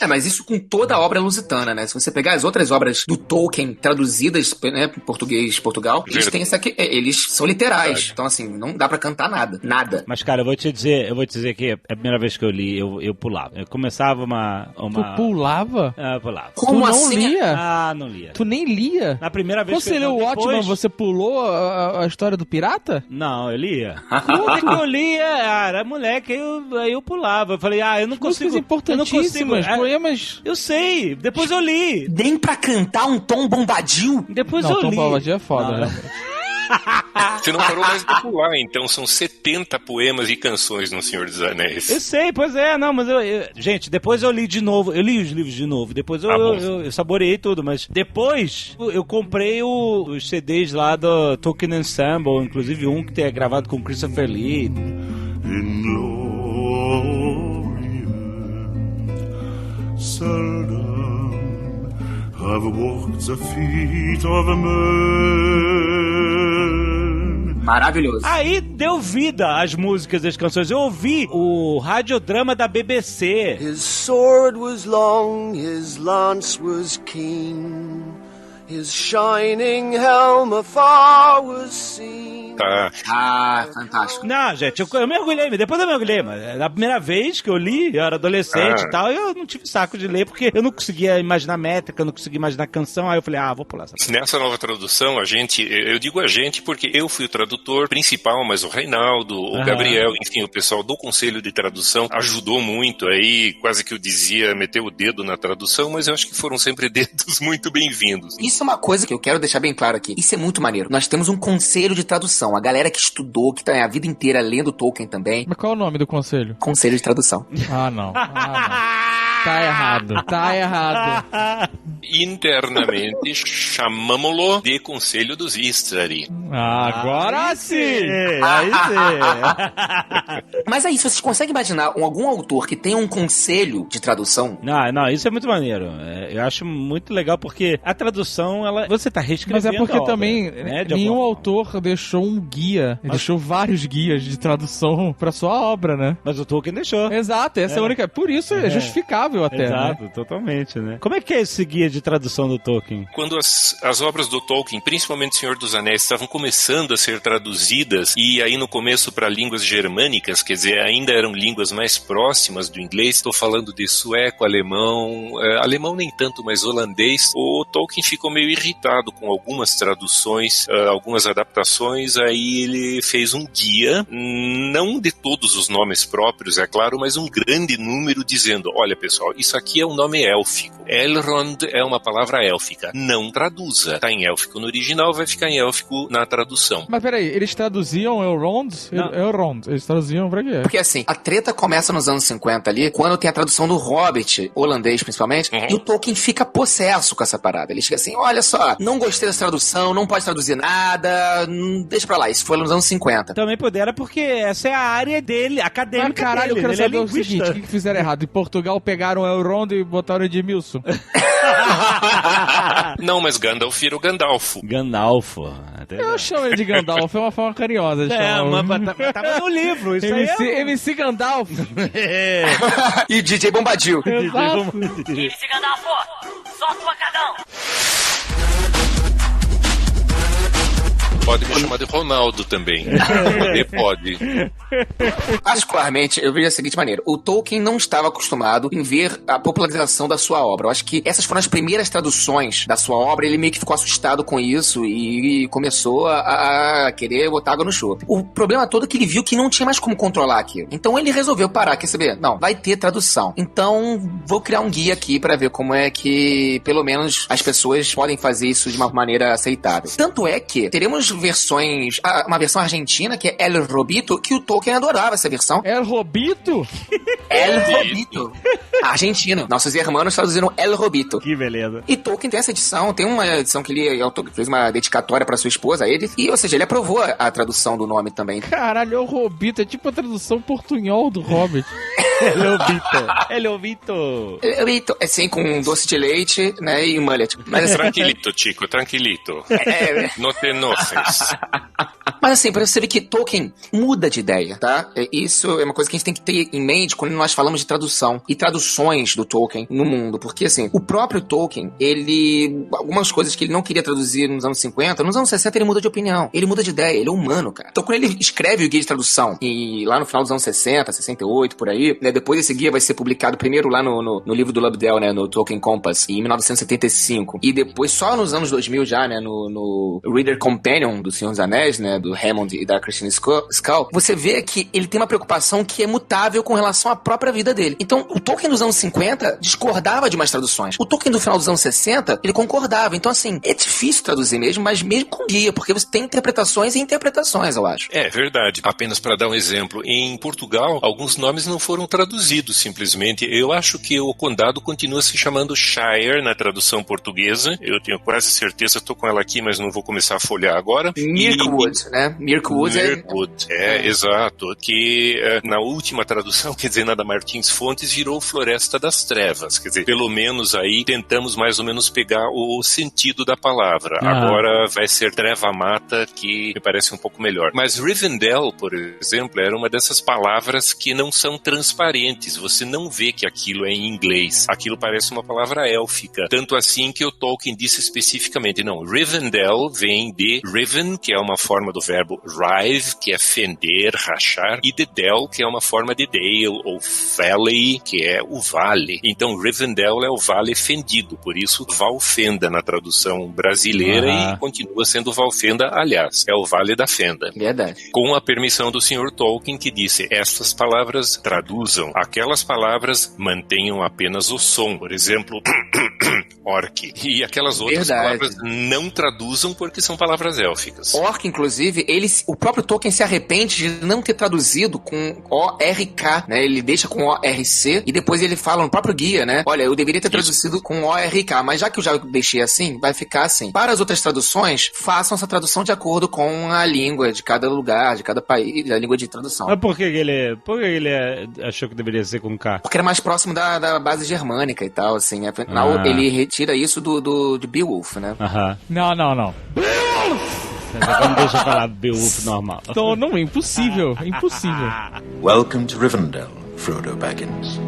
Mas isso com toda a obra lusitana, né? Se você pegar as outras obras do Tolkien traduzidas, né, em português de Portugal, eles têm essa aqui, eles são literais. Então, assim, não dá pra cantar nada. Nada. Mas, cara, eu vou te dizer que a primeira vez que eu li, eu pulava. Eu começava uma... Tu pulava? Eu pulava. Como tu não assim? lia? Ah, não lia. Tu nem lia? Na primeira vez Quando você leu o depois... Watchmen, você pulou a história do pirata? Não, eu lia. Tudo que eu lia, era moleque, aí eu pulava. Eu falei, eu não consigo... Músicas importantíssimas, poemas... Eu sei, depois eu li. Nem pra cantar um Tom Bombadil? Depois Não, eu Tom li. Bombadil é foda, Não, realmente. Você não parou mais de pular, então são 70 poemas e canções no Senhor dos Anéis. Eu sei, pois é, não, mas gente, depois eu li de novo, eu li os livros de novo, depois eu saboreei tudo, mas depois eu comprei os CDs lá do Tolkien Ensemble, inclusive um que é gravado com Christopher Lee. Seldom have walked the feet of a man. Maravilhoso. Aí deu vida às músicas das canções. Eu ouvi o radiodrama da BBC. His sword was long, his lance was keen, his shining helm afar was seen. Tá. Fantástico. Não, gente, eu mergulhei, depois eu mergulhei, mas na primeira vez que eu li, eu era adolescente e tal, eu não tive saco de ler, porque eu não conseguia imaginar métrica, eu não conseguia imaginar canção, aí eu falei, vou pular essa. Nessa nova tradução, eu digo a gente porque eu fui o tradutor principal, mas o Reinaldo, o Gabriel, enfim, o pessoal do Conselho de Tradução ajudou muito aí, quase que eu dizia, meteu o dedo na tradução, mas eu acho que foram sempre dedos muito bem-vindos. Isso é uma coisa que eu quero deixar bem claro aqui. Isso é muito maneiro. Nós temos um conselho de tradução. A galera que estudou, que tá a vida inteira lendo Tolkien também. Mas qual é o nome do conselho? Conselho de tradução. Não. Tá errado. Internamente, chamamos-lo de Conselho dos Istari. Agora sim! Aí sim! Mas aí, vocês conseguem imaginar algum autor que tenha um conselho de tradução? Não, isso é muito maneiro. Eu acho muito legal porque a tradução, você tá reescrevendo. Mas é porque a obra, também né, de nenhum alguma autor deixou um guia, deixou vários guias de tradução pra sua obra, né? Mas o Tolkien deixou. Exato, essa é a única. Por isso é justificável até. Exato, né? Totalmente, né? Como é que é esse guia de tradução do Tolkien? Quando as obras do Tolkien, principalmente Senhor dos Anéis, estavam começando a ser traduzidas, e aí no começo para línguas germânicas, quer dizer, ainda eram línguas mais próximas do inglês, estou falando de sueco, alemão, alemão nem tanto, mas holandês, o Tolkien ficou meio irritado com algumas traduções, algumas adaptações, aí ele fez um guia, não de todos os nomes próprios, é claro, mas um grande número dizendo, olha pessoal, isso aqui é um nome élfico. Elrond é uma palavra élfica. Não traduza. Tá em élfico no original, vai ficar em élfico na tradução. Mas peraí, eles traduziam Elrond? Elrond. Eles traduziam pra quê? Porque assim, a treta começa nos anos 50 ali, quando tem a tradução do Hobbit, holandês principalmente, e o Tolkien fica possesso com essa parada. Ele fica assim, olha só, não gostei dessa tradução, não pode traduzir nada, deixa pra lá. Isso foi nos anos 50. Também pudera porque essa é a área dele, acadêmica. Mas caralho, dele. eu quero Ele saber é o seguinte, o que fizeram errado? Em Portugal pegaram Elrond e botaram Edmilson. Não, mas Gandalf vira o Gandalfo. Gandalfo. Eu chamo ele de Gandalf, é uma forma carinhosa. Mas tava no livro, isso aí é... MC Gandalf. E DJ Bombadil. Exato. MC Gandalfo, solta o facadão. Pode me chamar de Ronaldo também. Pode. Particularmente, eu vejo da seguinte maneira. O Tolkien não estava acostumado em ver a popularização da sua obra. Eu acho que essas foram as primeiras traduções da sua obra. Ele meio que ficou assustado com isso e começou a querer botar água no chope. O problema todo é que ele viu que não tinha mais como controlar aquilo. Então ele resolveu parar. Quer saber? Não, vai ter tradução. Então vou criar um guia aqui pra ver como é que, pelo menos, as pessoas podem fazer isso de uma maneira aceitável. Tanto é que teremos versões, uma versão argentina que é El Robito, que o Tolkien adorava essa versão. El Robito? El Robito. Argentino. Nossos irmãos traduziram El Robito. Que beleza. E Tolkien tem essa edição, tem uma edição que ele fez uma dedicatória pra sua esposa, ele, e, ou seja, ele aprovou a tradução do nome também. Caralho, El Robito, é tipo a tradução portunhol do Hobbit. El Robito. É assim, com doce de leite, né, e mullet. Mas Tranquilito, Chico, tranquilito. Não te enojes. Mas assim, pra você ver que Tolkien muda de ideia, tá? Isso é uma coisa que a gente tem que ter em mente quando nós falamos de tradução e traduções do Tolkien no mundo. Porque assim, o próprio Tolkien, algumas coisas que ele não queria traduzir nos anos 50, nos anos 60 ele muda de opinião. Ele muda de ideia, ele é humano, cara. Então quando ele escreve o guia de tradução, e lá no final dos anos 60, 68, por aí, né, depois esse guia vai ser publicado primeiro lá no livro do Lobdell, né, no Tolkien Compass, em 1975. E depois, só nos anos 2000 já, né, no Reader Companion do Senhor dos Anéis, né, do Hammond e da Christine Scull, você vê que ele tem uma preocupação que é mutável com relação à própria vida dele. Então, o Tolkien dos anos 50 discordava de umas traduções. O Tolkien do final dos anos 60, ele concordava. Então, assim, é difícil traduzir mesmo, mas mesmo com guia, porque você tem interpretações e interpretações, eu acho. É verdade. Apenas para dar um exemplo, em Portugal, alguns nomes não foram traduzidos, simplesmente. Eu acho que o condado continua se chamando Shire na tradução portuguesa. Eu tenho quase certeza, estou com ela aqui, mas não vou começar a folhear agora. Mirkwood, né? Mirkwood exato. Que na última tradução, quer dizer, na da Martins Fontes, virou Floresta das Trevas. Quer dizer, pelo menos aí tentamos mais ou menos pegar o sentido da palavra. Agora vai ser Treva Mata, que me parece um pouco melhor. Mas Rivendell, por exemplo, era uma dessas palavras que não são transparentes. Você não vê que aquilo é em inglês. Aquilo parece uma palavra élfica. Tanto assim que o Tolkien disse especificamente, não, Rivendell vem de Riven, que é uma forma do verbo rive, que é fender, rachar, e de Dell, que é uma forma de Dale, ou Valley, que é o vale. Então, Rivendell é o vale fendido, por isso Valfenda na tradução brasileira e continua sendo Valfenda, aliás, é o Vale da Fenda. Verdade. Com a permissão do Sr. Tolkien, que disse, estas palavras traduzam, aquelas palavras mantenham apenas o som, por exemplo, orc. E aquelas outras palavras não traduzam porque são palavras élficas. Orc, inclusive, o próprio Tolkien se arrepende de não ter traduzido com O-R-K, né? Ele deixa com O-R-C e depois ele fala no próprio guia, né? Olha, eu deveria ter traduzido com O-R-K, mas já que eu já deixei assim, vai ficar assim. Para as outras traduções, façam essa tradução de acordo com a língua de cada lugar, de cada país, a língua de tradução. Mas por que ele achou que deveria ser com K? Porque era mais próximo da base germânica e tal, assim. Afinal, ele retira isso de Beowulf, né? Não. Vamos deixar eu falar Beowulf normal. Não, impossível. Welcome to Rivendell, Frodo Baggins.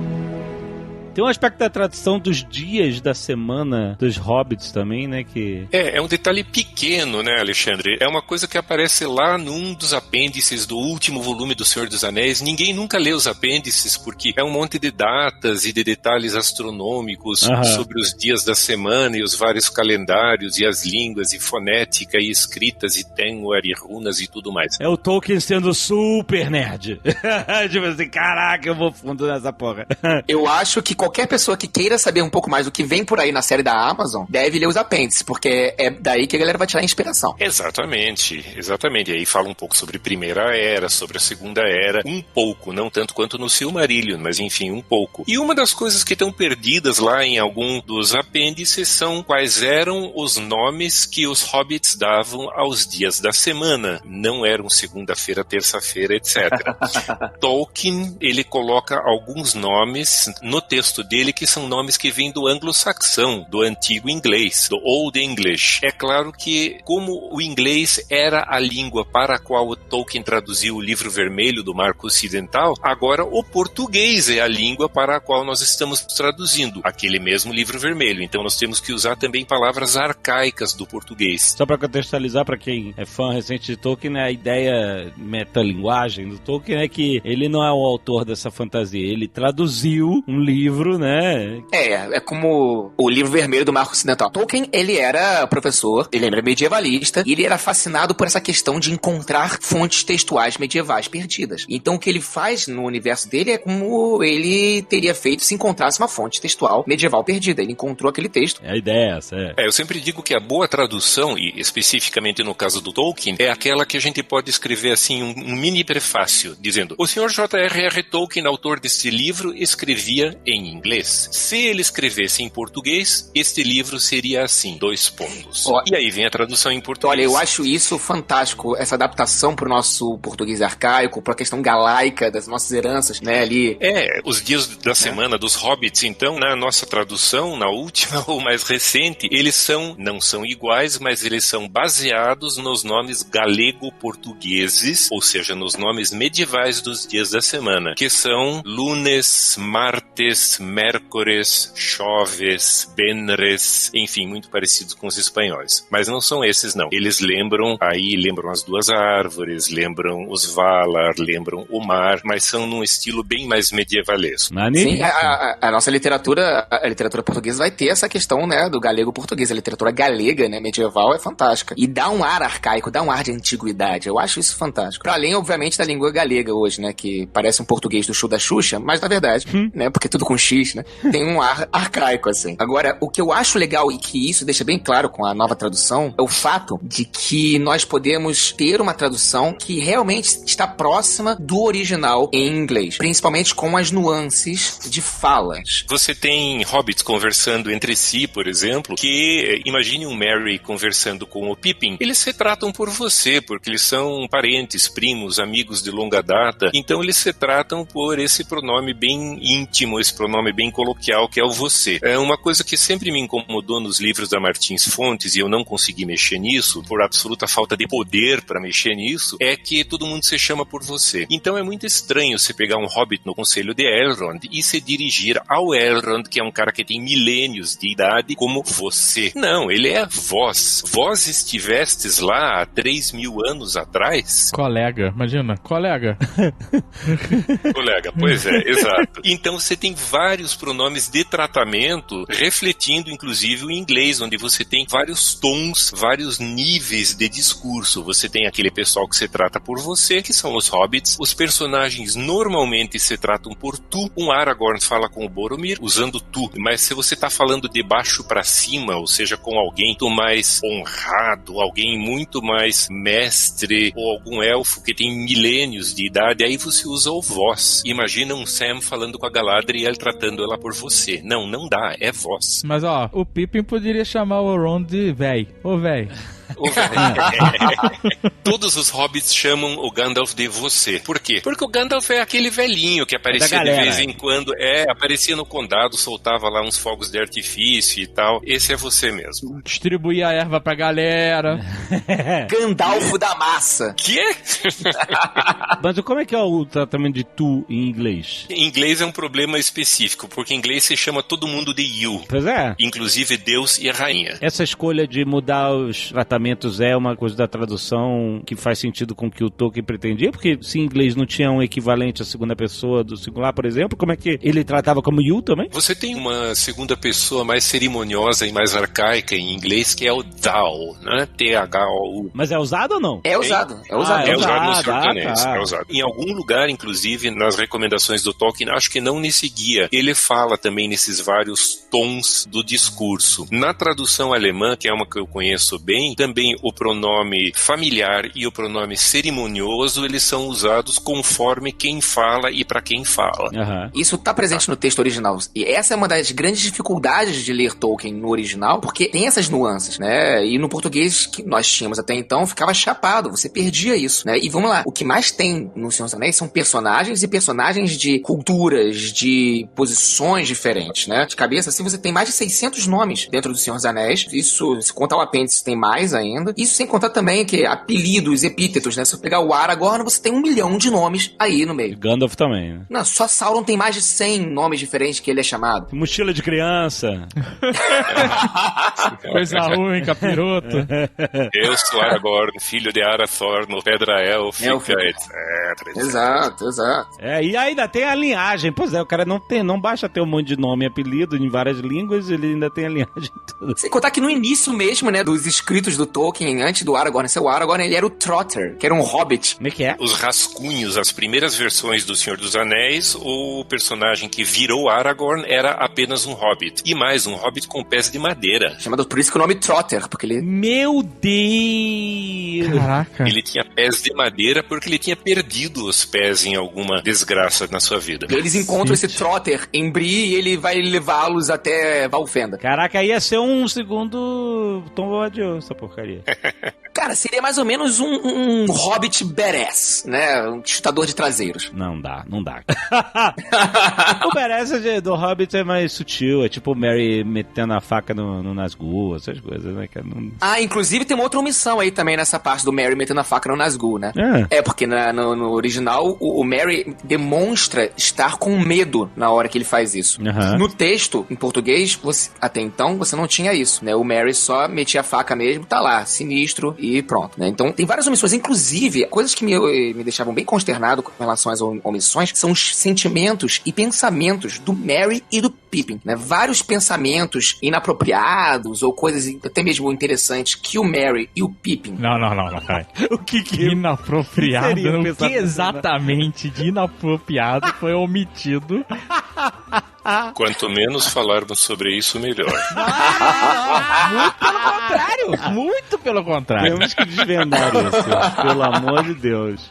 Tem um aspecto da tradução dos dias da semana dos hobbits também, né? Que... É um detalhe pequeno, né, Alexandre? É uma coisa que aparece lá num dos apêndices do último volume do Senhor dos Anéis. Ninguém nunca lê os apêndices, porque é um monte de datas e de detalhes astronômicos sobre os dias da semana e os vários calendários e as línguas e fonética e escritas e Tengwar e runas e tudo mais. É o Tolkien sendo super nerd. Tipo assim, caraca, eu vou fundo nessa porra. Eu acho que qualquer pessoa que queira saber um pouco mais do que vem por aí na série da Amazon, deve ler os apêndices, porque é daí que a galera vai tirar a inspiração. Exatamente. E aí fala um pouco sobre a Primeira Era, sobre a Segunda Era, um pouco, não tanto quanto no Silmarillion, mas enfim, um pouco. E uma das coisas que estão perdidas lá em algum dos apêndices são quais eram os nomes que os hobbits davam aos dias da semana. Não eram segunda-feira, terça-feira, etc. Tolkien, ele coloca alguns nomes no texto dele que são nomes que vêm do anglo-saxão, do antigo inglês, do Old English. É claro que, como o inglês era a língua para a qual o Tolkien traduziu o Livro Vermelho do Marco Ocidental, agora o português é a língua para a qual nós estamos traduzindo aquele mesmo Livro Vermelho. Então nós temos que usar também palavras arcaicas do português. Só para contextualizar para quem é fã recente de Tolkien, a ideia metalinguagem do Tolkien é que ele não é o autor dessa fantasia, ele traduziu um livro, né? É como o Livro Vermelho do Marco Ocidental. Tolkien, ele era professor, ele era medievalista, e ele era fascinado por essa questão de encontrar fontes textuais medievais perdidas. Então o que ele faz no universo dele é como ele teria feito se encontrasse uma fonte textual medieval perdida. Ele encontrou aquele texto. A ideia é essa, eu sempre digo que a boa tradução, e especificamente no caso do Tolkien, é aquela que a gente pode escrever assim um mini prefácio, dizendo: o Sr. J.R.R. Tolkien, autor deste livro, escrevia em inglês. Se ele escrevesse em português, este livro seria assim, : E aí vem a tradução em português. Olha, eu acho isso fantástico, essa adaptação pro nosso português arcaico, pra questão galaica das nossas heranças, né, ali. Os dias da semana dos hobbits, então, na nossa tradução, na última ou mais recente, eles não são iguais, mas eles são baseados nos nomes galego-portugueses, ou seja, nos nomes medievais dos dias da semana, que são lunes, martes, mércores, choves, benres, enfim, muito parecidos com os espanhóis. Mas não são esses, não. Eles lembram as duas árvores, lembram os Valar, lembram o mar, mas são num estilo bem mais medievalesco. Sim, a nossa literatura, a literatura portuguesa vai ter essa questão, né, do galego-português. A literatura galega, né, medieval, é fantástica. E dá um ar arcaico, dá um ar de antiguidade. Eu acho isso fantástico. Para além, obviamente, da língua galega hoje, né, que parece um português do show da Xuxa, mas na verdade, né, porque tudo com X, né, tem um ar arcaico, assim. Agora, o que eu acho legal e que isso deixa bem claro com a nova tradução é o fato de que nós podemos ter uma tradução que realmente está próxima do original em inglês, principalmente com as nuances de falas. Você tem hobbits conversando entre si, por exemplo, que imagine um Merry conversando com o Pippin. Eles se tratam por você, porque eles são parentes, primos, amigos de longa data. Então eles se tratam por esse pronome bem íntimo, esse pronome bem coloquial que é o você. É uma coisa que sempre me incomodou nos livros da Martins Fontes, e eu não consegui mexer nisso, por absoluta falta de poder para mexer nisso, é que todo mundo se chama por você. Então é muito estranho você pegar um hobbit no conselho de Elrond e se dirigir ao Elrond, que é um cara que tem milênios de idade, como você. Não, ele é vós. Vós estivestes lá há 3.000 anos atrás? Colega, imagina, colega. Colega, pois é, exato. Então você tem vários pronomes de tratamento, refletindo inclusive o inglês, onde você tem vários tons, vários níveis de discurso. Você tem aquele pessoal que se trata por você, que são os hobbits. Os personagens normalmente se tratam por tu. Um Aragorn fala com o Boromir usando tu, mas se você tá falando de baixo para cima, ou seja, com alguém muito mais honrado, alguém muito mais mestre, ou algum elfo que tem milênios de idade, aí você usa o vós. Imagina um Sam falando com a Galadriel, tratando ela por você. Não dá, é vós. Mas ó, o Pippin poderia chamar o Elrond de véi. Ô véi. Todos os hobbits chamam o Gandalf de você. Por quê? Porque o Gandalf é aquele velhinho que aparecia de vez em quando. Aparecia no condado, soltava lá uns fogos de artifício e tal. Esse é você mesmo. Distribuía a erva pra galera. Gandalf da massa. Quê? Mas como é que é o tratamento de tu em inglês? Em inglês é um problema específico, porque em inglês se chama todo mundo de you. Pois é. Inclusive Deus e a rainha. Essa escolha de mudar os tratamentos tratamentos é uma coisa da tradução que faz sentido com o que o Tolkien pretendia? Porque se em inglês não tinha um equivalente à segunda pessoa do singular, por exemplo, como é que ele tratava como you também? Você tem uma segunda pessoa mais cerimoniosa e mais arcaica em inglês, que é o thou, né? T-H-O-U. Mas é usado ou não? É usado. É usado. É usado no Senhor dos Anéis. Tá. É usado. Em algum lugar, inclusive, nas recomendações do Tolkien, acho que não nesse guia, ele fala também nesses vários tons do discurso. Na tradução alemã, que é uma que eu conheço bem, também o pronome familiar e o pronome cerimonioso, eles são usados conforme quem fala e para quem fala. Uhum. Isso tá presente no texto original. E essa é uma das grandes dificuldades de ler Tolkien no original, porque tem essas nuances, né? E no português que nós tínhamos até então, ficava chapado, você perdia isso, né? E vamos lá, o que mais tem no Senhor dos Anéis são personagens e personagens de culturas, de posições diferentes, né? De cabeça, assim, você tem mais de 600 nomes dentro do Senhor dos Anéis. Isso, se contar o apêndice, tem mais ainda. Isso sem contar também que apelidos, epítetos, né? Se você pegar o Aragorn, você tem 1 milhão de nomes aí no meio. Gandalf também, né? Não, só Sauron tem mais de 100 nomes diferentes que ele é chamado. Mochila de criança. Coisa ruim, capiroto. Eu sou Aragorn, filho de Arathorn, Pedra Élfica, etc. Exato, exato. E ainda tem a linhagem. Pois é, o cara não basta ter um monte de nome e apelido em várias línguas, ele ainda tem a linhagem toda. Sem contar que no início mesmo, né, dos escritos do Tolkien, antes do Aragorn ser o Aragorn, ele era o Trotter, que era um hobbit. Como é que é? Os rascunhos, as primeiras versões do Senhor dos Anéis, o personagem que virou Aragorn era apenas um hobbit. E mais, um hobbit com pés de madeira. Chamado por isso que o nome Trotter, porque ele... Meu Deus! Caraca. Ele tinha pés de madeira porque ele tinha perdido os pés em alguma desgraça na sua vida. E eles encontram esse Trotter em Bree e ele vai levá-los até Valfenda. Caraca, ia ser um segundo Tom Bombadil, essa porcaria. Cara, seria mais ou menos um hobbit badass, né? Um chutador de traseiros. Não dá. O badass do Hobbit é mais sutil, é tipo o Merry metendo a faca no Nazgûl, essas coisas, né? Ah, inclusive tem uma outra omissão aí também nessa parte do Merry metendo a faca no Nazgûl, né? Porque no original o Merry demonstra estar com medo na hora que ele faz isso. Uhum. No texto, em português, até então, você não tinha isso, né? O Merry só metia a faca mesmo, tá lá, sinistro e pronto, né? Então tem várias omissões, inclusive, coisas que me deixavam bem consternado com relação às omissões, são os sentimentos e pensamentos do Merry e do Pippin, né? Vários pensamentos inapropriados ou coisas até mesmo interessantes que o Merry e o Pippin... Não. O que inapropriado? seria O que exatamente de inapropriado foi omitido? Quanto menos falarmos sobre isso, melhor. Muito pelo contrário. Temos que desvendar isso, pelo amor de Deus.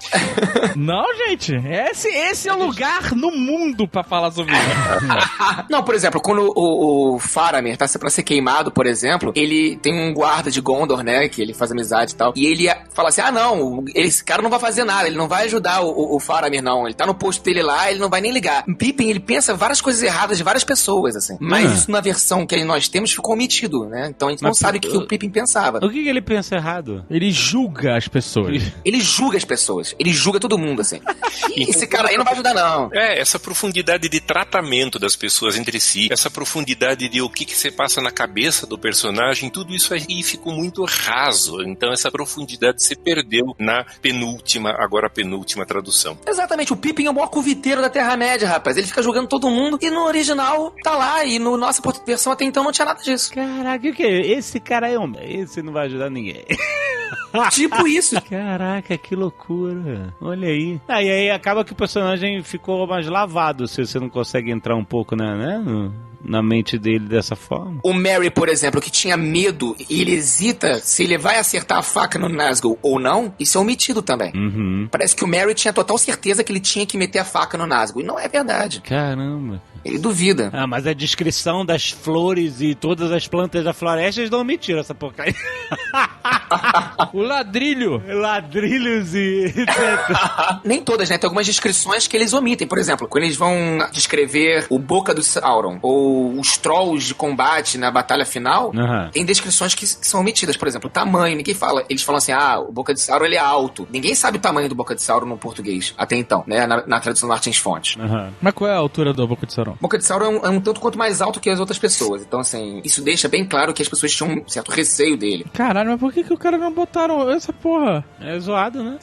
Não, gente, esse é o lugar no mundo pra falar sobre isso. Não, por exemplo, quando o Faramir tá pra ser queimado, por exemplo, ele tem um guarda de Gondor, né, que ele faz amizade e tal, e ele fala assim, não, esse cara não vai fazer nada, ele não vai ajudar o Faramir, não, ele tá no posto dele lá, ele não vai nem ligar. O Pippin, ele pensa várias coisas erradas de várias pessoas, assim, mas isso na versão que nós temos ficou omitido, né, então a gente não sabe o que o Pippin pensava. O que ele pensa errado? Ele julga as pessoas. Ele julga as pessoas, ele julga todo mundo, assim. Esse cara aí não vai ajudar, não. Essa profundidade de tratamento das pessoas entre si, essa profundidade de o que se passa na cabeça do personagem, tudo isso aí ficou muito raso. Então essa profundidade se perdeu na penúltima tradução. Exatamente, o Pippin é o maior cuviteiro da Terra-média, rapaz. Ele fica julgando todo mundo e no original tá lá, e no nossa versão até então não tinha nada disso. Caraca, o que? Esse cara é esse não vai ajudar ninguém. Tipo isso. Caraca, que loucura. Olha aí. E aí acaba que o personagem ficou mais lavado, se você não consegue entrar um pouco na mente dele dessa forma. O Merry, por exemplo, que tinha medo e ele hesita se ele vai acertar a faca no Nazgûl ou não, isso é omitido também. Uhum. Parece que o Merry tinha total certeza que ele tinha que meter a faca no Nazgûl, e não é verdade. Caramba. Ele duvida. Mas a descrição das flores e todas as plantas da floresta, eles não omitiram essa porcaria. O ladrilho. Ladrilhos e... Nem todas, né? Tem algumas descrições que eles omitem. Por exemplo, quando eles vão descrever o Boca do Sauron ou os Trolls de combate na batalha final, tem descrições que são omitidas. Por exemplo, o tamanho. Ninguém fala. Eles falam assim, o Boca de Sauron, ele é alto. Ninguém sabe o tamanho do Boca de Sauron no português, até então, né? Na tradução do Martins Fontes. Mas qual é a altura do Boca de Sauron? Boca de Sauron é um tanto quanto mais alto que as outras pessoas. Então, assim, isso deixa bem claro que as pessoas tinham um certo receio dele. Caralho, mas por que o caras não botaram essa porra? É zoado, né?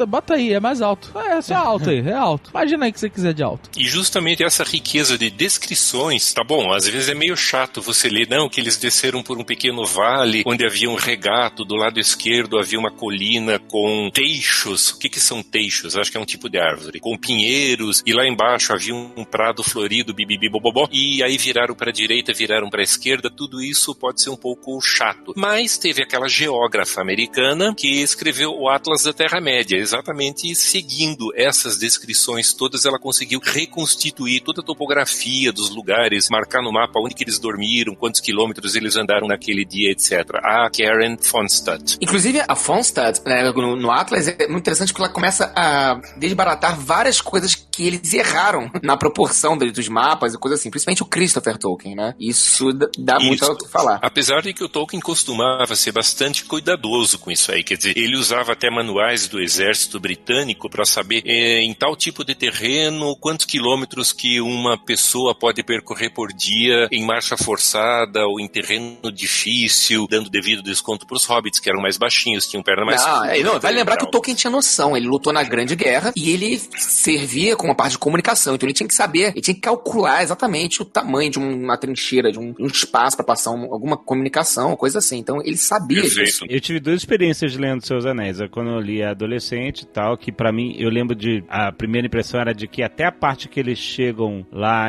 Bota aí, é mais alto. É só alto aí, é alto. Imagina aí o que você quiser de alto. E justamente essa riqueza de descrições, tá bom, às vezes é meio chato você ler, não, que eles desceram por um pequeno vale, onde havia um regato, do lado esquerdo havia uma colina com teixos. O que são teixos? Acho que é um tipo de árvore. Com pinheiros, e lá embaixo havia um prado florido, bibibi, bobobó, e aí viraram para a direita, viraram para a esquerda. Tudo isso pode ser um pouco chato. Mas teve aquela geógrafa americana que escreveu o Atlas da Terra-média, exatamente seguindo essas descrições todas. Ela conseguiu reconstituir toda a topografia dos lugares, marcar no mapa onde que eles dormiram, quantos quilômetros eles andaram naquele dia, etc. A Karen Fonstad. Inclusive, a Fonstad, né, no Atlas, é muito interessante porque ela começa a desbaratar várias coisas que eles erraram na proporção dos mapas e coisas assim, principalmente o Christopher Tolkien, né? Isso dá muito o que falar. Apesar de que o Tolkien costumava ser bastante cuidadoso com isso aí, quer dizer, ele usava até manuais do exército britânico para saber em tal tipo de terreno, quantos quilômetros que uma pessoa pode percorrer por dia em marcha forçada ou em terreno difícil, dando devido desconto para os hobbits, que eram mais baixinhos, tinham perna mais curta. Vale lembrar que o Tolkien tinha noção, ele lutou na Grande Guerra e ele servia como uma parte de comunicação, então ele tinha que saber, ele tinha que calcular exatamente o tamanho de uma trincheira, de um espaço para passar alguma comunicação, coisa assim, então ele sabia disso. Eu tive duas experiências lendo Seus Anéis, quando eu li adolescente e tal, que pra mim, eu lembro a primeira impressão era de que até a parte que eles chegam lá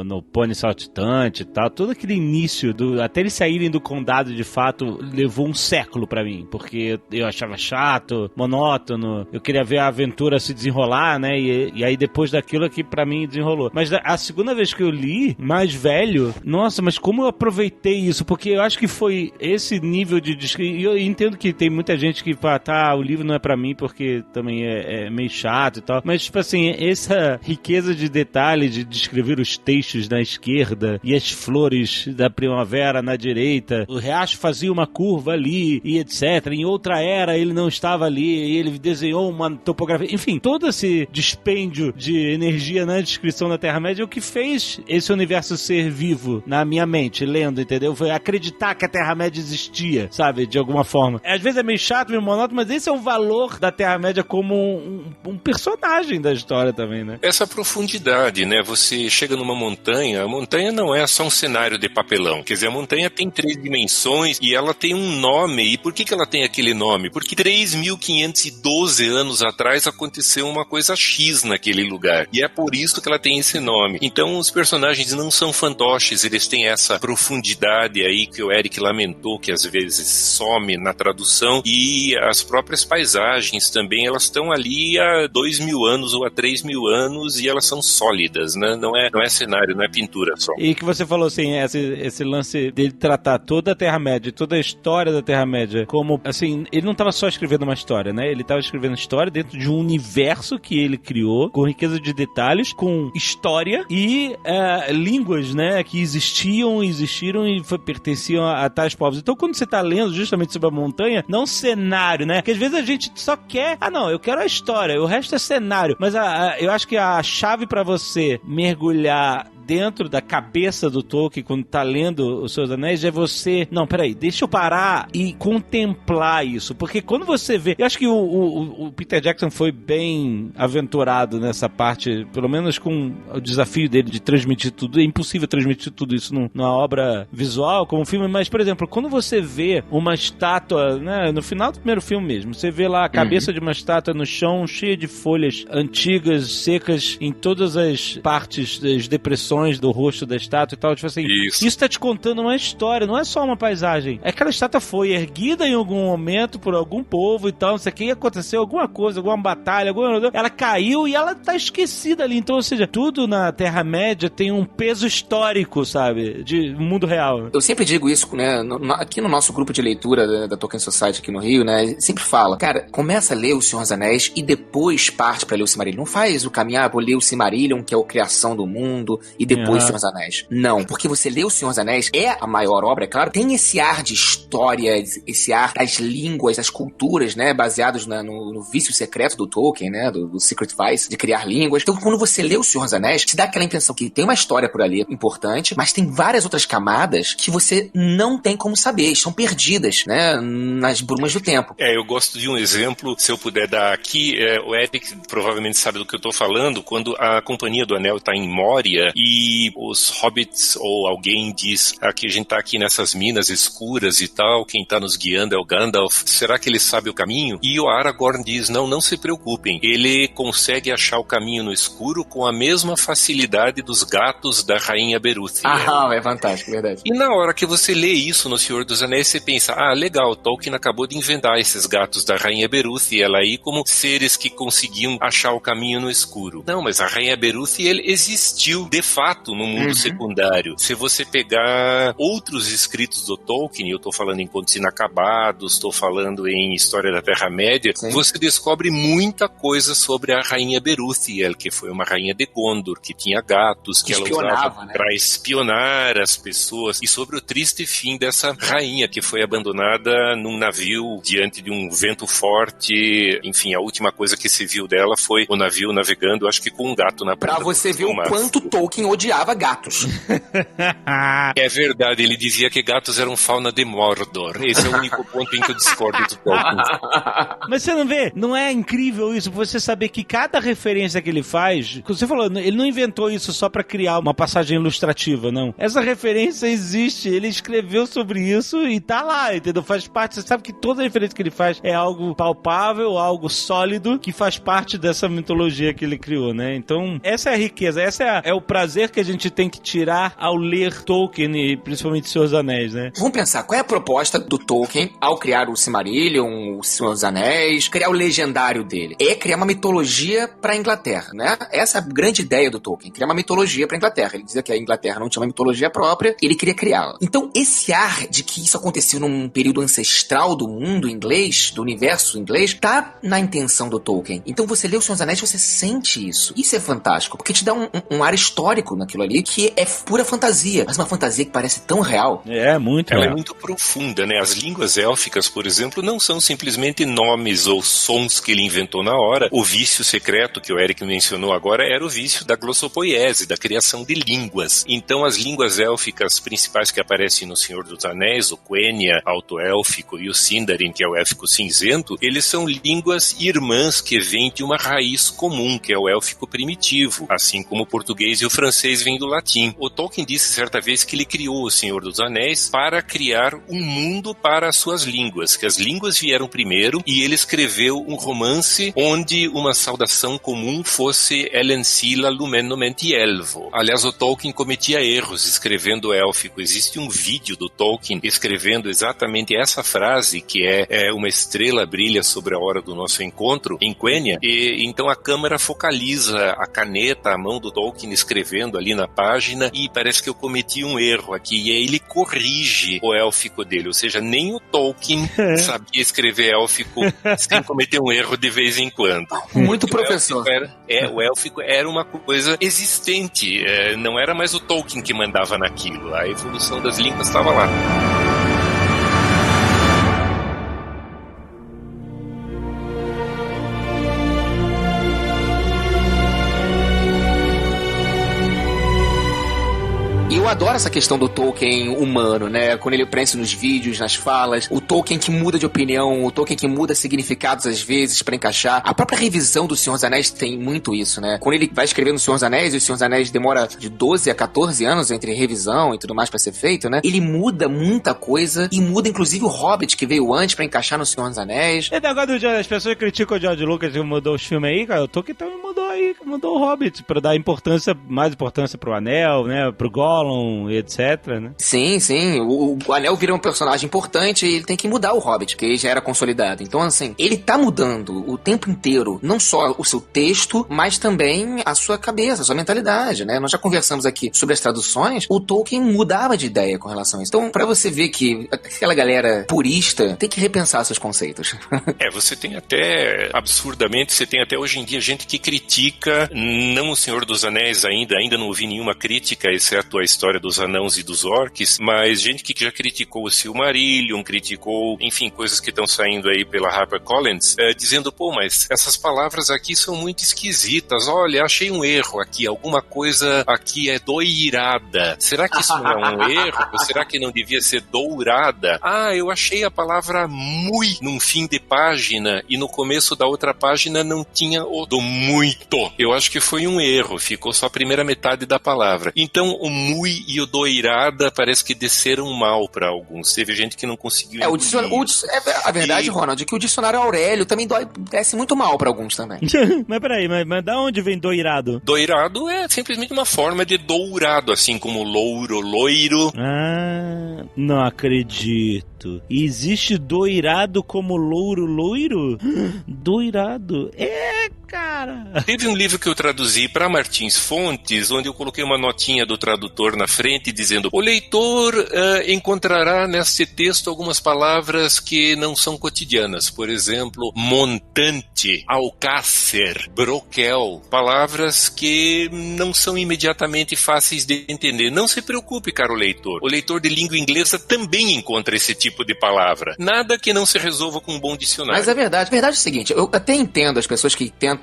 no Pony Saltitante e tal, todo aquele início, até eles saírem do condado de fato, levou um século pra mim, porque eu achava chato, monótono, eu queria ver a aventura se desenrolar, né, e aí depois daquilo aqui pra mim desenrolou. Mas a segunda vez que eu li, mais velho, nossa, mas como eu aproveitei isso, porque eu acho que foi esse nível de e eu entendo que tem muita gente que fala, tá, o livro não é pra mim porque também é meio chato e tal, mas tipo assim, essa riqueza de detalhes de descrever os teixos na esquerda e as flores da primavera na direita, o riacho fazia uma curva ali e etc, em outra era ele não estava ali e ele desenhou uma topografia, enfim, todo esse dispêndio de energia na descrição da Terra-média é o que fez esse universo ser vivo na minha mente, lendo, entendeu? Foi acreditar que a Terra-média existia, sabe? De alguma forma. Às vezes é meio chato, meio monótono, mas esse é o valor da Terra-média como um personagem da história também, né? Essa profundidade, né? Você chega numa montanha, a montanha não é só um cenário de papelão. Quer dizer, a montanha tem 3 dimensões e ela tem um nome. E por que ela tem aquele nome? Porque 3.512 anos atrás aconteceu uma coisa X naquele lugar. E é por isso que ela tem esse nome. Então, os personagens não são fantoches, eles têm essa profundidade aí que o Eric lamentou, que às vezes some na tradução, e as próprias paisagens também, elas estão ali há 2.000 anos ou há 3.000 anos e elas são sólidas, né? Não é cenário, não é pintura só. E que você falou assim, esse lance dele tratar toda a Terra-média, toda a história da Terra-média como, assim, ele não estava só escrevendo uma história, né? Ele estava escrevendo história dentro de um universo que ele criou, com riqueza de detalhes, com história e línguas, né? Que existiram e pertenciam a tais povos. Então, quando você está lendo justamente sobre a montanha, não cenário, né? Porque às vezes a gente só quer, não, eu quero a história, o resto é cenário. Mas eu acho que a chave para você mergulhar dentro da cabeça do Tolkien quando tá lendo Os Seus Anéis é você, não, peraí, deixa eu parar e contemplar isso, porque quando você vê, eu acho que o Peter Jackson foi bem aventurado nessa parte, pelo menos com o desafio dele de transmitir tudo. É impossível transmitir tudo isso numa obra visual como um filme, mas, por exemplo, quando você vê uma estátua, né, no final do primeiro filme mesmo, você vê lá a cabeça de uma estátua no chão, cheia de folhas antigas, secas, em todas as partes das depressões do rosto da estátua e tal, tipo assim, isso tá te contando uma história, não é só uma paisagem. É que aquela estátua foi erguida em algum momento por algum povo e tal, não sei o que, aconteceu alguma coisa, alguma batalha, ela caiu e ela tá esquecida ali. Então, ou seja, tudo na Terra-média tem um peso histórico, sabe, de mundo real. Eu sempre digo isso, né, aqui no nosso grupo de leitura da Tolkien Society aqui no Rio, né, sempre fala, cara, começa a ler O Senhor dos Anéis e depois parte pra ler o Silmarillion. Não faz o caminho, vou ler o Silmarillion, que é a criação do mundo, e depois Senhor dos Anéis. Não, porque você lê o Senhor dos Anéis, é a maior obra, é claro, tem esse ar de história, esse ar das línguas, das culturas, né, baseados no vício secreto do Tolkien, né, do Secret Vice, de criar línguas. Então, quando você lê o Senhor dos Anéis, te dá aquela impressão que tem uma história por ali importante, mas tem várias outras camadas que você não tem como saber, estão perdidas, né, nas brumas do tempo. Eu gosto de um exemplo, se eu puder dar aqui, o Eric provavelmente sabe do que eu tô falando, quando a Companhia do Anel tá em Moria e os hobbits ou alguém diz que a gente tá aqui nessas minas escuras e tal, quem tá nos guiando é o Gandalf, será que ele sabe o caminho? E o Aragorn diz, não se preocupem, ele consegue achar o caminho no escuro com a mesma facilidade dos gatos da Rainha Berúthia. É fantástico, verdade. E na hora que você lê isso no Senhor dos Anéis, você pensa, legal, Tolkien acabou de inventar esses gatos da Rainha Berúthia, ela aí como seres que conseguiam achar o caminho no escuro. Não, mas a Rainha Berúthia, ele existiu de fato no mundo secundário. Se você pegar outros escritos do Tolkien, eu estou falando em Contos Inacabados, estou falando em História da Terra-média, você descobre muita coisa sobre a Rainha Berúthia, que foi uma rainha de Gondor, que tinha gatos, que ela usava para espionar as pessoas, e sobre o triste fim dessa rainha, que foi abandonada num navio diante de um vento forte. Enfim, a última coisa que se viu dela foi o navio navegando, acho que com um gato na ponta. Pra você ver o quanto Tolkien odiava gatos. É verdade, ele dizia que gatos eram fauna de Mordor. Esse é o único ponto em que eu discordo do Tolkien. Mas você não vê? Não é incrível isso? Você saber que cada referência que ele faz, você falou, ele não inventou isso só pra criar uma passagem ilustrativa, não. Essa referência existe, ele escreveu sobre isso e tá lá, entendeu? Faz parte, você sabe que toda referência que ele faz é algo palpável, algo sólido, que faz parte dessa mitologia que ele criou, né? Então, essa é a riqueza, essa é o prazer que a gente tem que tirar ao ler Tolkien e principalmente Senhor dos Anéis, né? Vamos pensar, qual é a proposta do Tolkien ao criar o Silmarillion, o Senhor dos Anéis, criar o legendário dele? É criar uma mitologia pra Inglaterra, né? Essa é a grande ideia do Tolkien, criar uma mitologia pra Inglaterra. Ele dizia que a Inglaterra não tinha uma mitologia própria, ele queria criá-la. Então, esse ar de que isso aconteceu num período ancestral do mundo inglês, do universo inglês, tá na intenção do Tolkien. Então, você lê o Senhor dos Anéis, você sente isso. Isso é fantástico, porque te dá um ar histórico naquilo ali, que é pura fantasia, mas uma fantasia que parece tão real. Muito Ela real. é muito profunda, né? As línguas élficas, por exemplo, não são simplesmente nomes ou sons que ele inventou na hora. O vício secreto que o Eric mencionou agora era o vício da glossopoiese, da criação de línguas. Então, as línguas élficas principais que aparecem no Senhor dos Anéis, o Quenya, alto-élfico, e o Sindarin, que é o élfico cinzento, eles são línguas irmãs que vêm de uma raiz comum, que é o élfico primitivo, assim como o português e o francês vêm do latim. O Tolkien disse certa vez que ele criou o Senhor dos Anéis para criar um mundo para as suas línguas, que as línguas vieram primeiro, e ele escreveu um romance onde uma saudação comum fosse Elen Sila Lumen Nomenti Elvo. Aliás, o Tolkien cometia erros escrevendo élfico. Existe um vídeo do Tolkien escrevendo exatamente essa frase, que é uma estrela brilha sobre a hora do nosso encontro, em Quenya, e então a câmera focaliza a caneta, a mão do Tolkien escrevendo ali na página, e parece que eu cometi um erro aqui, e aí ele corrige o élfico dele, ou seja, nem o Tolkien sabia escrever élfico sem cometer um erro de vez em quando. Muito professor. O élfico era uma coisa existente, não era mais o Tolkien que mandava naquilo, a evolução das línguas estava lá. E eu adoro essa questão do Tolkien humano, né? Quando ele aparece nos vídeos, nas falas, o Tolkien que muda de opinião, o Tolkien que muda significados às vezes pra encaixar. A própria revisão do Senhor dos Anéis tem muito isso, né? Quando ele vai escrevendo o Senhor dos Anéis, e o Senhor dos Anéis demora de 12 a 14 anos entre revisão e tudo mais pra ser feito, né? Ele muda muita coisa e muda inclusive o Hobbit que veio antes pra encaixar no Senhor dos Anéis. E agora as pessoas criticam o George Lucas que mudou os filmes aí, cara. O Tolkien também mudou o Hobbit pra dar mais importância pro Anel, né? Pro Gollum e etc, né? Sim, sim. O Anel vira um personagem importante e ele tem que mudar o Hobbit, porque ele já era consolidado. Então, assim, ele tá mudando o tempo inteiro, não só o seu texto, mas também a sua cabeça, a sua mentalidade, né? Nós já conversamos aqui sobre as traduções, o Tolkien mudava de ideia com relação a isso. Então, pra você ver que aquela galera purista tem que repensar seus conceitos. Você tem até, absurdamente, você tem até hoje em dia gente que critica critica, não O Senhor dos Anéis ainda não ouvi nenhuma crítica, exceto a história dos anãos e dos orcs, mas gente que já criticou o Silmarillion, criticou, enfim, coisas que estão saindo aí pela HarperCollins, dizendo, pô, mas essas palavras aqui são muito esquisitas, olha, achei um erro aqui, alguma coisa aqui é doirada. Será que isso não é um erro? Ou será que não devia ser dourada? Ah, eu achei a palavra mui num fim de página e no começo da outra página não tinha o do muito. Eu acho que foi um erro, ficou só a primeira metade da palavra. Então o mui e o doirada parece que desceram mal para alguns. Teve gente que não conseguiu. A verdade, Ronald, é que o dicionário Aurélio também desce muito mal para alguns também. Mas peraí, mas da onde vem doirado? Doirado é simplesmente uma forma de dourado, assim como louro, loiro. Ah, não acredito. Existe doirado como louro, loiro? Doirado? Cara. Teve um livro que eu traduzi para Martins Fontes, onde eu coloquei uma notinha do tradutor na frente dizendo: o leitor encontrará nesse texto algumas palavras que não são cotidianas. Por exemplo, montante, alcácer, broquel. Palavras que não são imediatamente fáceis de entender. Não se preocupe, caro leitor. O leitor de língua inglesa também encontra esse tipo de palavra. Nada que não se resolva com um bom dicionário. Mas é verdade. A verdade é o seguinte, eu até entendo as pessoas que tentam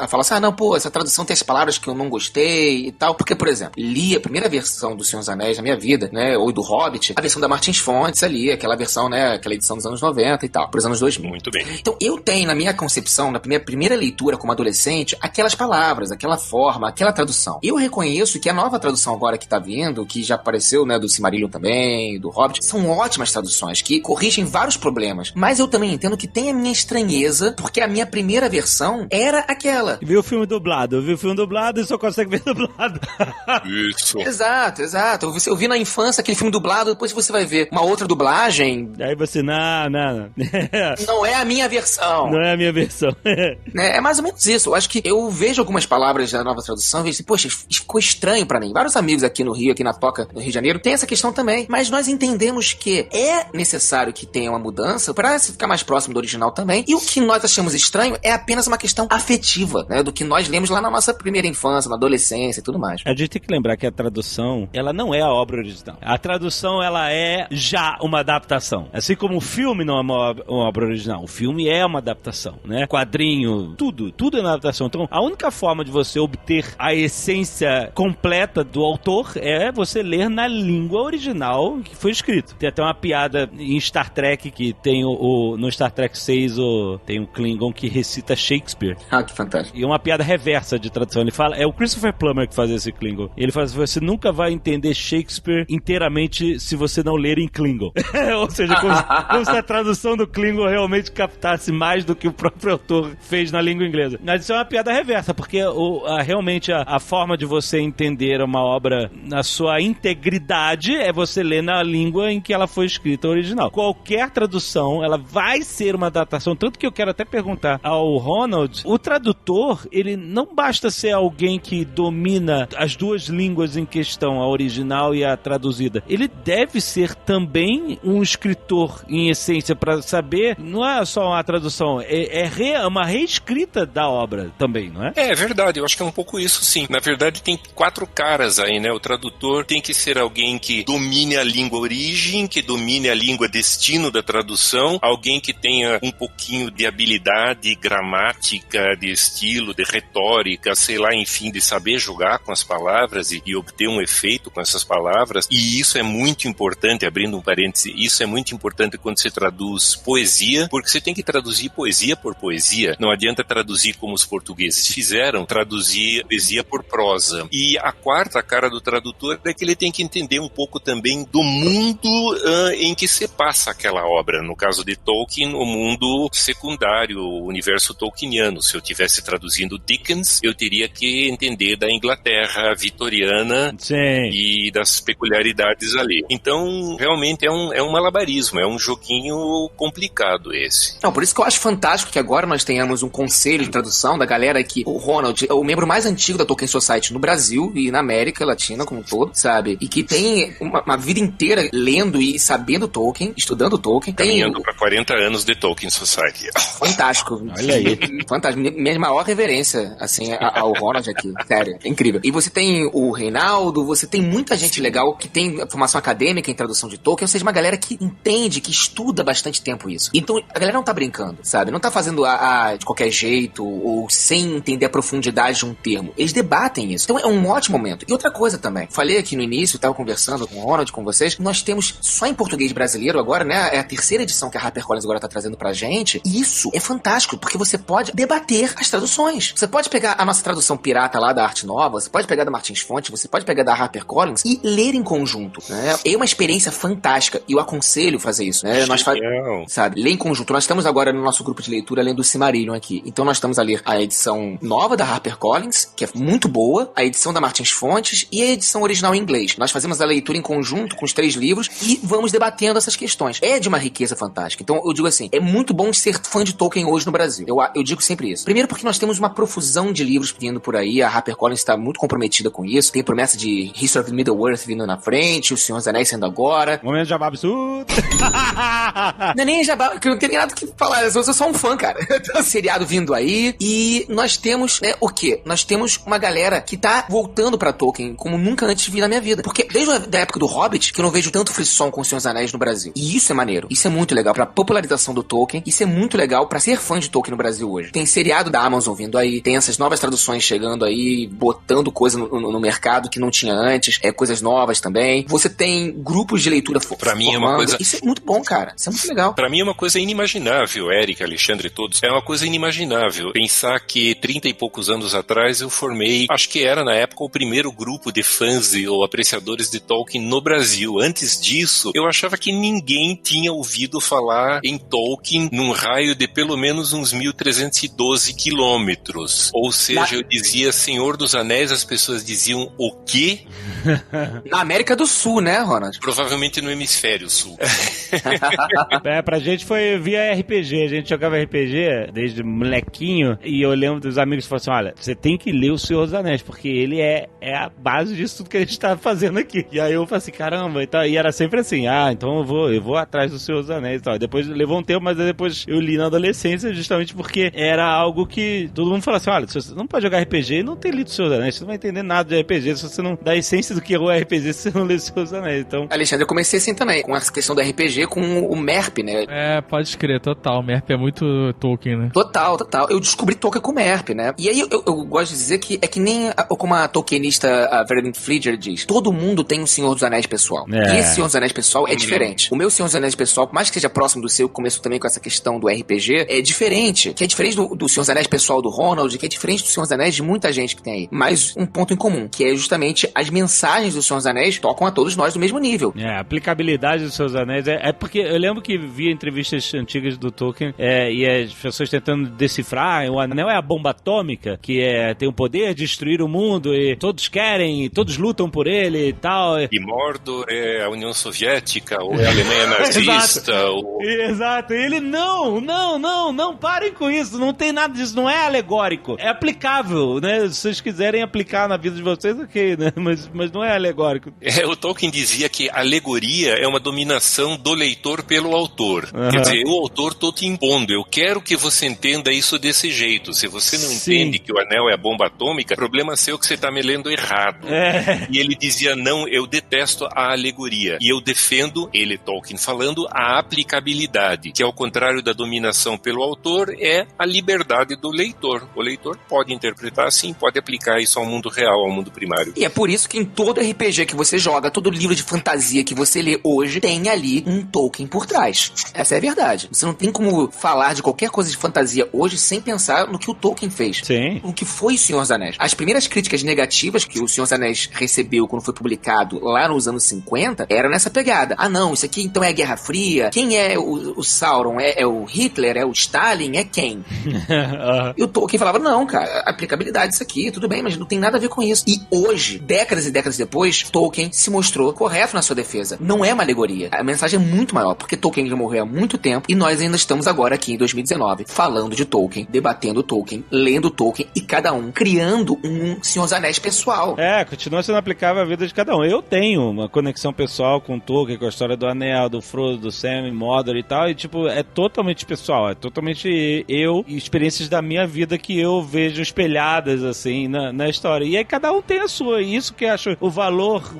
falar assim, não, pô, essa tradução tem as palavras que eu não gostei e tal. Porque, por exemplo, li a primeira versão do Senhor dos Anéis na minha vida, né, ou do Hobbit, a versão da Martins Fontes ali, aquela versão, né, aquela edição dos anos 90 e tal, pros anos 2000. Muito bem. Então, eu tenho na minha concepção, na minha primeira leitura como adolescente, aquelas palavras, aquela forma, aquela tradução. Eu reconheço que a nova tradução agora que tá vindo, que já apareceu, né, do Silmarillion também, do Hobbit, são ótimas traduções, que corrigem vários problemas. Mas eu também entendo que tem a minha estranheza, porque a minha primeira versão era aquela. Viu o filme dublado, e só consegue ver dublado. Isso. Exato. Eu vi na infância aquele filme dublado, depois você vai ver uma outra dublagem. Aí você, não. Não é a minha versão. Não é a minha versão. É mais ou menos isso. Eu acho que eu vejo algumas palavras da nova tradução e vejo assim, poxa, ficou estranho pra mim. Vários amigos aqui no Rio, aqui na Toca, no Rio de Janeiro, tem essa questão também. Mas nós entendemos que é necessário que tenha uma mudança pra ficar mais próximo do original também. E o que nós achamos estranho é apenas uma questão afetiva, né? Do que nós lemos lá na nossa primeira infância, na adolescência e tudo mais. A gente tem que lembrar que a tradução, ela não é a obra original. A tradução, ela é já uma adaptação. Assim como o filme não é uma obra original. O filme é uma adaptação, né? Quadrinho, tudo é uma adaptação. Então, a única forma de você obter a essência completa do autor é você ler na língua original que foi escrito. Tem até uma piada em Star Trek que tem no Star Trek 6 tem um Klingon que recita Shakespeare. Ah, que fantástico. E é uma piada reversa de tradução. Ele fala, é o Christopher Plummer que faz esse Klingon. Ele fala assim, você nunca vai entender Shakespeare inteiramente se você não ler em Klingon. Ou seja, como se a tradução do Klingon realmente captasse mais do que o próprio autor fez na língua inglesa. Mas isso é uma piada reversa, porque realmente a forma de você entender uma obra na sua integridade é você ler na língua em que ela foi escrita original. Qualquer tradução, ela vai ser uma adaptação. Tanto que eu quero até perguntar ao Ronald, o tradutor, ele não basta ser alguém que domina as duas línguas em questão, a original e a traduzida. Ele deve ser também um escritor em essência para saber, não é só uma tradução, é uma reescrita da obra também, não é? É verdade, eu acho que é um pouco isso, sim. Na verdade, tem 4 caras aí, né? O tradutor tem que ser alguém que domine a língua origem, que domine a língua destino da tradução, alguém que tenha um pouquinho de habilidade gramática, de estilo, de retórica, sei lá, enfim, de saber jogar com as palavras e obter um efeito com essas palavras. E isso é muito importante, abrindo um parêntese, isso é muito importante quando se traduz poesia, porque você tem que traduzir poesia por poesia. Não adianta traduzir como os portugueses fizeram, traduzir poesia por prosa. E a 4ª cara do tradutor é que ele tem que entender um pouco também do mundo em que se passa aquela obra. No caso de Tolkien, o mundo secundário, o universo tolkieniano. Se eu estivesse traduzindo Dickens, eu teria que entender da Inglaterra vitoriana. Sim. E das peculiaridades ali. Então, realmente é um malabarismo, é um joguinho complicado esse. Não, por isso que eu acho fantástico que agora nós tenhamos um conselho de tradução da galera que o Ronald é o membro mais antigo da Tolkien Society no Brasil e na América Latina como um todo, sabe? E que tem uma vida inteira lendo e sabendo Tolkien. Tolkien, estudando Tolkien. Caminhando para 40 anos de Tolkien Society. Fantástico. Olha aí. Fantástico. Minha maior reverência, assim, ao Ronald aqui. Sério, é incrível. E você tem o Reinaldo, você tem muita gente legal que tem formação acadêmica em tradução de Tolkien, ou seja, uma galera que entende, que estuda bastante tempo isso. Então, a galera não tá brincando, sabe? Não tá fazendo de qualquer jeito, ou sem entender a profundidade de um termo. Eles debatem isso. Então, é um ótimo momento. E outra coisa também, falei aqui no início, tava conversando com o Ronald, com vocês, nós temos só em português brasileiro agora, né? É a terceira edição que a HarperCollins agora tá trazendo pra gente. E isso é fantástico, porque você pode debater as traduções. Você pode pegar a nossa tradução pirata lá da Arte Nova, você pode pegar da Martins Fontes, você pode pegar da HarperCollins e ler em conjunto, né? É uma experiência fantástica e eu aconselho fazer isso, né? Nós sabe, ler em conjunto. Nós estamos agora no nosso grupo de leitura lendo o Silmarillion aqui. Então nós estamos a ler a edição nova da HarperCollins, que é muito boa, a edição da Martins Fontes e a edição original em inglês. Nós fazemos a leitura em conjunto com os 3 livros e vamos debatendo essas questões. É de uma riqueza fantástica. Então eu digo assim, é muito bom ser fã de Tolkien hoje no Brasil. Eu digo sempre isso. Primeiro porque nós temos uma profusão de livros vindo por aí, a HarperCollins está muito comprometida com isso, tem promessa de History of Middle-earth vindo na frente, o Senhor dos Anéis sendo agora. Momento de jabá absurdo. Não é nem jabá, que eu não tenho nada que falar, eu sou só um fã, cara. Tem um seriado vindo aí e nós temos, né, o quê? Nós temos uma galera que tá voltando pra Tolkien como nunca antes vi na minha vida. Porque desde a época do Hobbit, que eu não vejo tanto frisson com o Senhor dos Anéis no Brasil. E isso é maneiro. Isso é muito legal pra popularização do Tolkien. Isso é muito legal pra ser fã de Tolkien no Brasil hoje. Tem seriado da Amazon vindo aí, tem essas novas traduções chegando aí, botando coisa no mercado que não tinha antes, coisas novas também. Você tem grupos de leitura pra mim é uma coisa... Isso é muito bom, cara. Isso é muito legal. Pra mim é uma coisa inimaginável, Eric, Alexandre e todos. É uma coisa inimaginável pensar que 30 e poucos anos atrás eu formei, acho que era na época o primeiro grupo de fãs ou apreciadores de Tolkien no Brasil. Antes disso, eu achava que ninguém tinha ouvido falar em Tolkien num raio de pelo menos uns 1.312 quilômetros. Ou seja, eu dizia Senhor dos Anéis, as pessoas diziam o quê? Na América do Sul, né, Ronald? Provavelmente no hemisfério sul. Pra gente foi via RPG. A gente jogava RPG desde molequinho e eu lembro dos amigos que falaram assim, olha, você tem que ler o Senhor dos Anéis, porque ele é a base disso tudo que a gente tá fazendo aqui. E aí eu falei assim, caramba, e era sempre assim, então eu vou atrás do Senhor dos Anéis e tal. Depois levou um tempo, mas depois eu li na adolescência justamente porque era algo que todo mundo falava assim, olha, você não pode jogar RPG e não ter lido o Senhor dos Anéis, você não vai entender nada de RPG se você não dá a essência do que é o RPG se você não lê o Senhor dos Anéis. Então... Alexandre, eu comecei assim também, com essa questão do RPG, com o MERP, né? Pode crer, total. O MERP é muito Tolkien, né? Total. Eu descobri Tolkien com o MERP, né? E aí eu gosto de dizer que é que nem como a tolkienista Verdun Flieger diz, todo mundo tem um Senhor dos Anéis pessoal. E esse Senhor dos Anéis pessoal é diferente. O meu Senhor dos Anéis pessoal, por mais que seja próximo do seu, começou também com essa questão do RPG, é diferente. Que é diferente do Senhor dos Anéis pessoal do Ronald, que é diferente do Senhor dos Anéis de muita gente que tem aí. Mas um ponto em comum, que é justamente as mensagens do Senhor dos Anéis tocam a todos nós do mesmo nível. A aplicabilidade dos Senhor dos Anéis é porque eu lembro que via entrevistas antigas do Tolkien e as pessoas tentando decifrar, o anel é a bomba atômica, que tem o poder de destruir o mundo e todos querem, todos lutam por ele e tal. E Mordor é a União Soviética ou é a Alemanha nazista. Exato. E ele, não, parem com isso, não tem nada disso, não é alegórico, é aplicável, né? Se vocês quiserem aplicar na vida de vocês, ok, né? Mas não é alegórico. O Tolkien dizia que alegoria é uma dominação do leitor pelo autor. Quer dizer, o autor tô te impondo, eu quero que você entenda isso desse jeito. Se você não entende que o anel é a bomba atômica, problema seu que você tá me lendo errado. E ele dizia, não, eu detesto a alegoria. E eu defendo, ele, Tolkien, falando, a aplicabilidade, que ao contrário da dominação pelo autor, é a liberdade do leitor. O leitor pode interpretar assim, pode aplicar isso ao mundo real, ao mundo primário. E é por isso que em todo RPG que você joga, todo livro de fantasia que você lê hoje, tem ali um Tolkien por trás. Essa é a verdade. Você não tem como falar de qualquer coisa de fantasia hoje sem pensar no que o Tolkien fez. Sim. O que foi o Senhor dos Anéis. As primeiras críticas negativas que o Senhor dos Anéis recebeu quando foi publicado lá nos anos 50, eram nessa pegada. Não, isso aqui então é a Guerra Fria. Quem é o Sauron? É o Hitler? É o Stalin? É quem? E o Tolkien falava, não, cara, aplicabilidade disso aqui, tudo bem, mas não tem nada a ver com isso. E hoje, décadas e décadas depois, Tolkien se mostrou correto na sua defesa. Não é uma alegoria. A mensagem é muito maior, porque Tolkien já morreu há muito tempo e nós ainda estamos agora aqui em 2019 falando de Tolkien, debatendo Tolkien, lendo Tolkien e cada um criando um Senhor dos Anéis pessoal. Continua sendo aplicável à vida de cada um. Eu tenho uma conexão pessoal com Tolkien, com a história do Anel, do Frodo, do Sam, Mordor e tal, e tipo, é totalmente pessoal, é totalmente eu e experiências da minha vida que eu vejo espelhadas, assim, na história. E aí cada um tem a sua, e isso que eu acho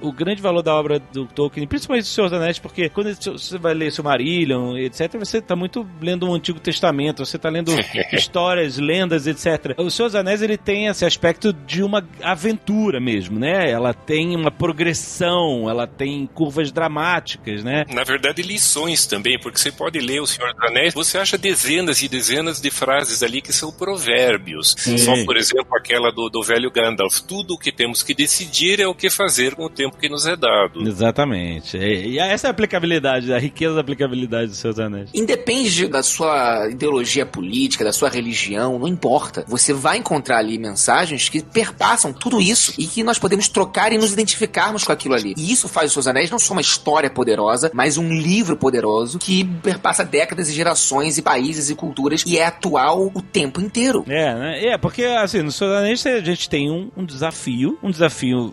o grande valor da obra do Tolkien, principalmente do Senhor dos Anéis, porque quando você vai ler Silmarillion, etc., você tá muito lendo um Antigo Testamento, você tá lendo histórias, lendas, etc. O Senhor dos Anéis, ele tem esse aspecto de uma aventura mesmo, né? Ela tem uma progressão, ela tem curvas dramáticas, né? Na verdade, lições também, porque você pode ler O Senhor dos Anéis, você acha dezenas e dezenas de frases ali que são provérbios. Sim. Só, por exemplo, aquela do velho Gandalf, tudo o que temos que decidir é o que fazer com o tempo que nos é dado. Exatamente. E essa é a aplicabilidade, a riqueza da aplicabilidade dos Seus Anéis. Independe da sua ideologia política, da sua religião, não importa. Você vai encontrar ali mensagens que perpassam tudo isso e que nós podemos trocar e nos identificarmos com aquilo ali. E isso faz os Seus Anéis não só uma história poderosa, mas um livro poderoso que perpassa décadas e gerações e países e culturas e é atual o tempo inteiro. Né? Porque assim, no Seus Anéis a gente tem um desafio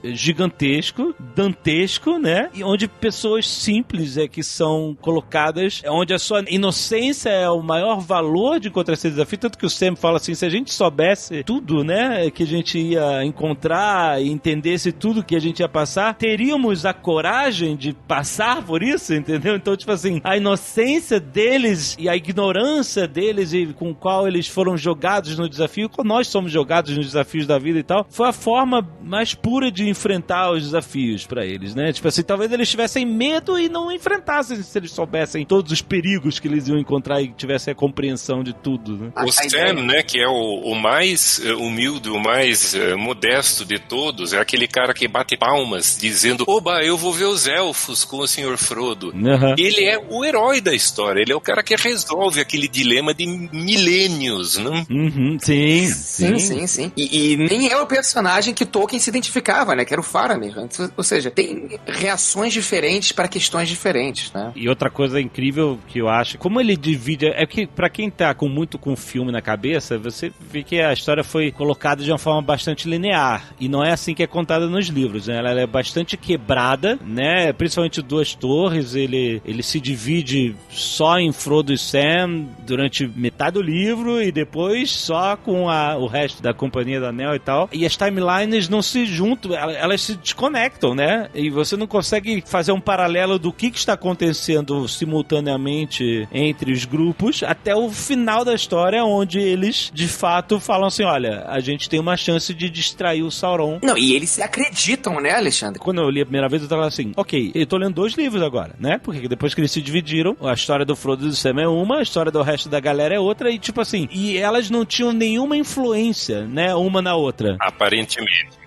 gigantesco, dantesco, né? E onde pessoas simples que são colocadas, onde a sua inocência é o maior valor de encontrar esse desafio, tanto que o Sam fala assim, se a gente soubesse tudo, né, que a gente ia encontrar e entendesse tudo que a gente ia passar, teríamos a coragem de passar por isso, entendeu? Então, tipo assim, a inocência deles e a ignorância deles e com qual eles foram jogados no desafio, como nós somos jogados nos desafios da vida e tal, foi a forma mais pura de enfrentar os desafios pra eles, né? Tipo assim, talvez eles tivessem medo e não enfrentassem se eles soubessem todos os perigos que eles iam encontrar e tivessem a compreensão de tudo, né? O Sam, né, que é o mais humilde, o mais modesto de todos, é aquele cara que bate palmas dizendo, oba, eu vou ver os elfos com o Sr. Frodo. Uhum. Ele é o herói da história, ele é o cara que resolve aquele dilema de milênios, né? Uhum, sim. E nem é o personagem que Tolkien se identificava, né, que era o Faramir. Ou seja, tem reações diferentes para questões diferentes, né? E outra coisa incrível que eu acho, como ele divide, é que pra quem tá muito com o filme na cabeça, você vê que a história foi colocada de uma forma bastante linear, e não é assim que é contada nos livros, né? Ela é bastante quebrada, né? Principalmente Duas Torres, ele se divide só em Frodo e Sam durante metade do livro, e depois só com o resto da Companhia do Anel e tal, e as timelines não se juntam, elas se desconectam, né? E você não consegue fazer um paralelo do que está acontecendo simultaneamente entre os grupos até o final da história, onde eles de fato falam assim, olha, a gente tem uma chance de distrair o Sauron. Não, e eles se acreditam, né, Alexandre? Quando eu li a primeira vez, eu tava assim, ok, eu tô lendo 2 livros agora, né? Porque depois que eles se dividiram, a história do Frodo e do Sam é uma, a história do resto da galera é outra, e tipo assim, e elas não tinham nenhuma influência, né, uma na outra.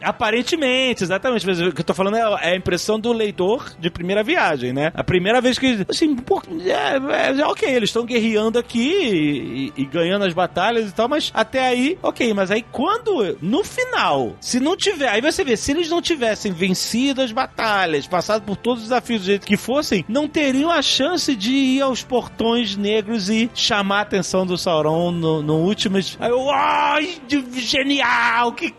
Aparentemente, exatamente. Mas o que eu tô falando é a impressão do leitor de primeira viagem, né? A primeira vez que, assim, ok, eles estão guerreando aqui e ganhando as batalhas e tal, mas até aí, ok, mas aí quando, no final, se não tiver, aí você vê, se eles não tivessem vencido as batalhas, passado por todos os desafios do jeito que fossem, não teriam a chance de ir aos portões negros e chamar a atenção do Sauron no último. Aí eu, ai, genial, que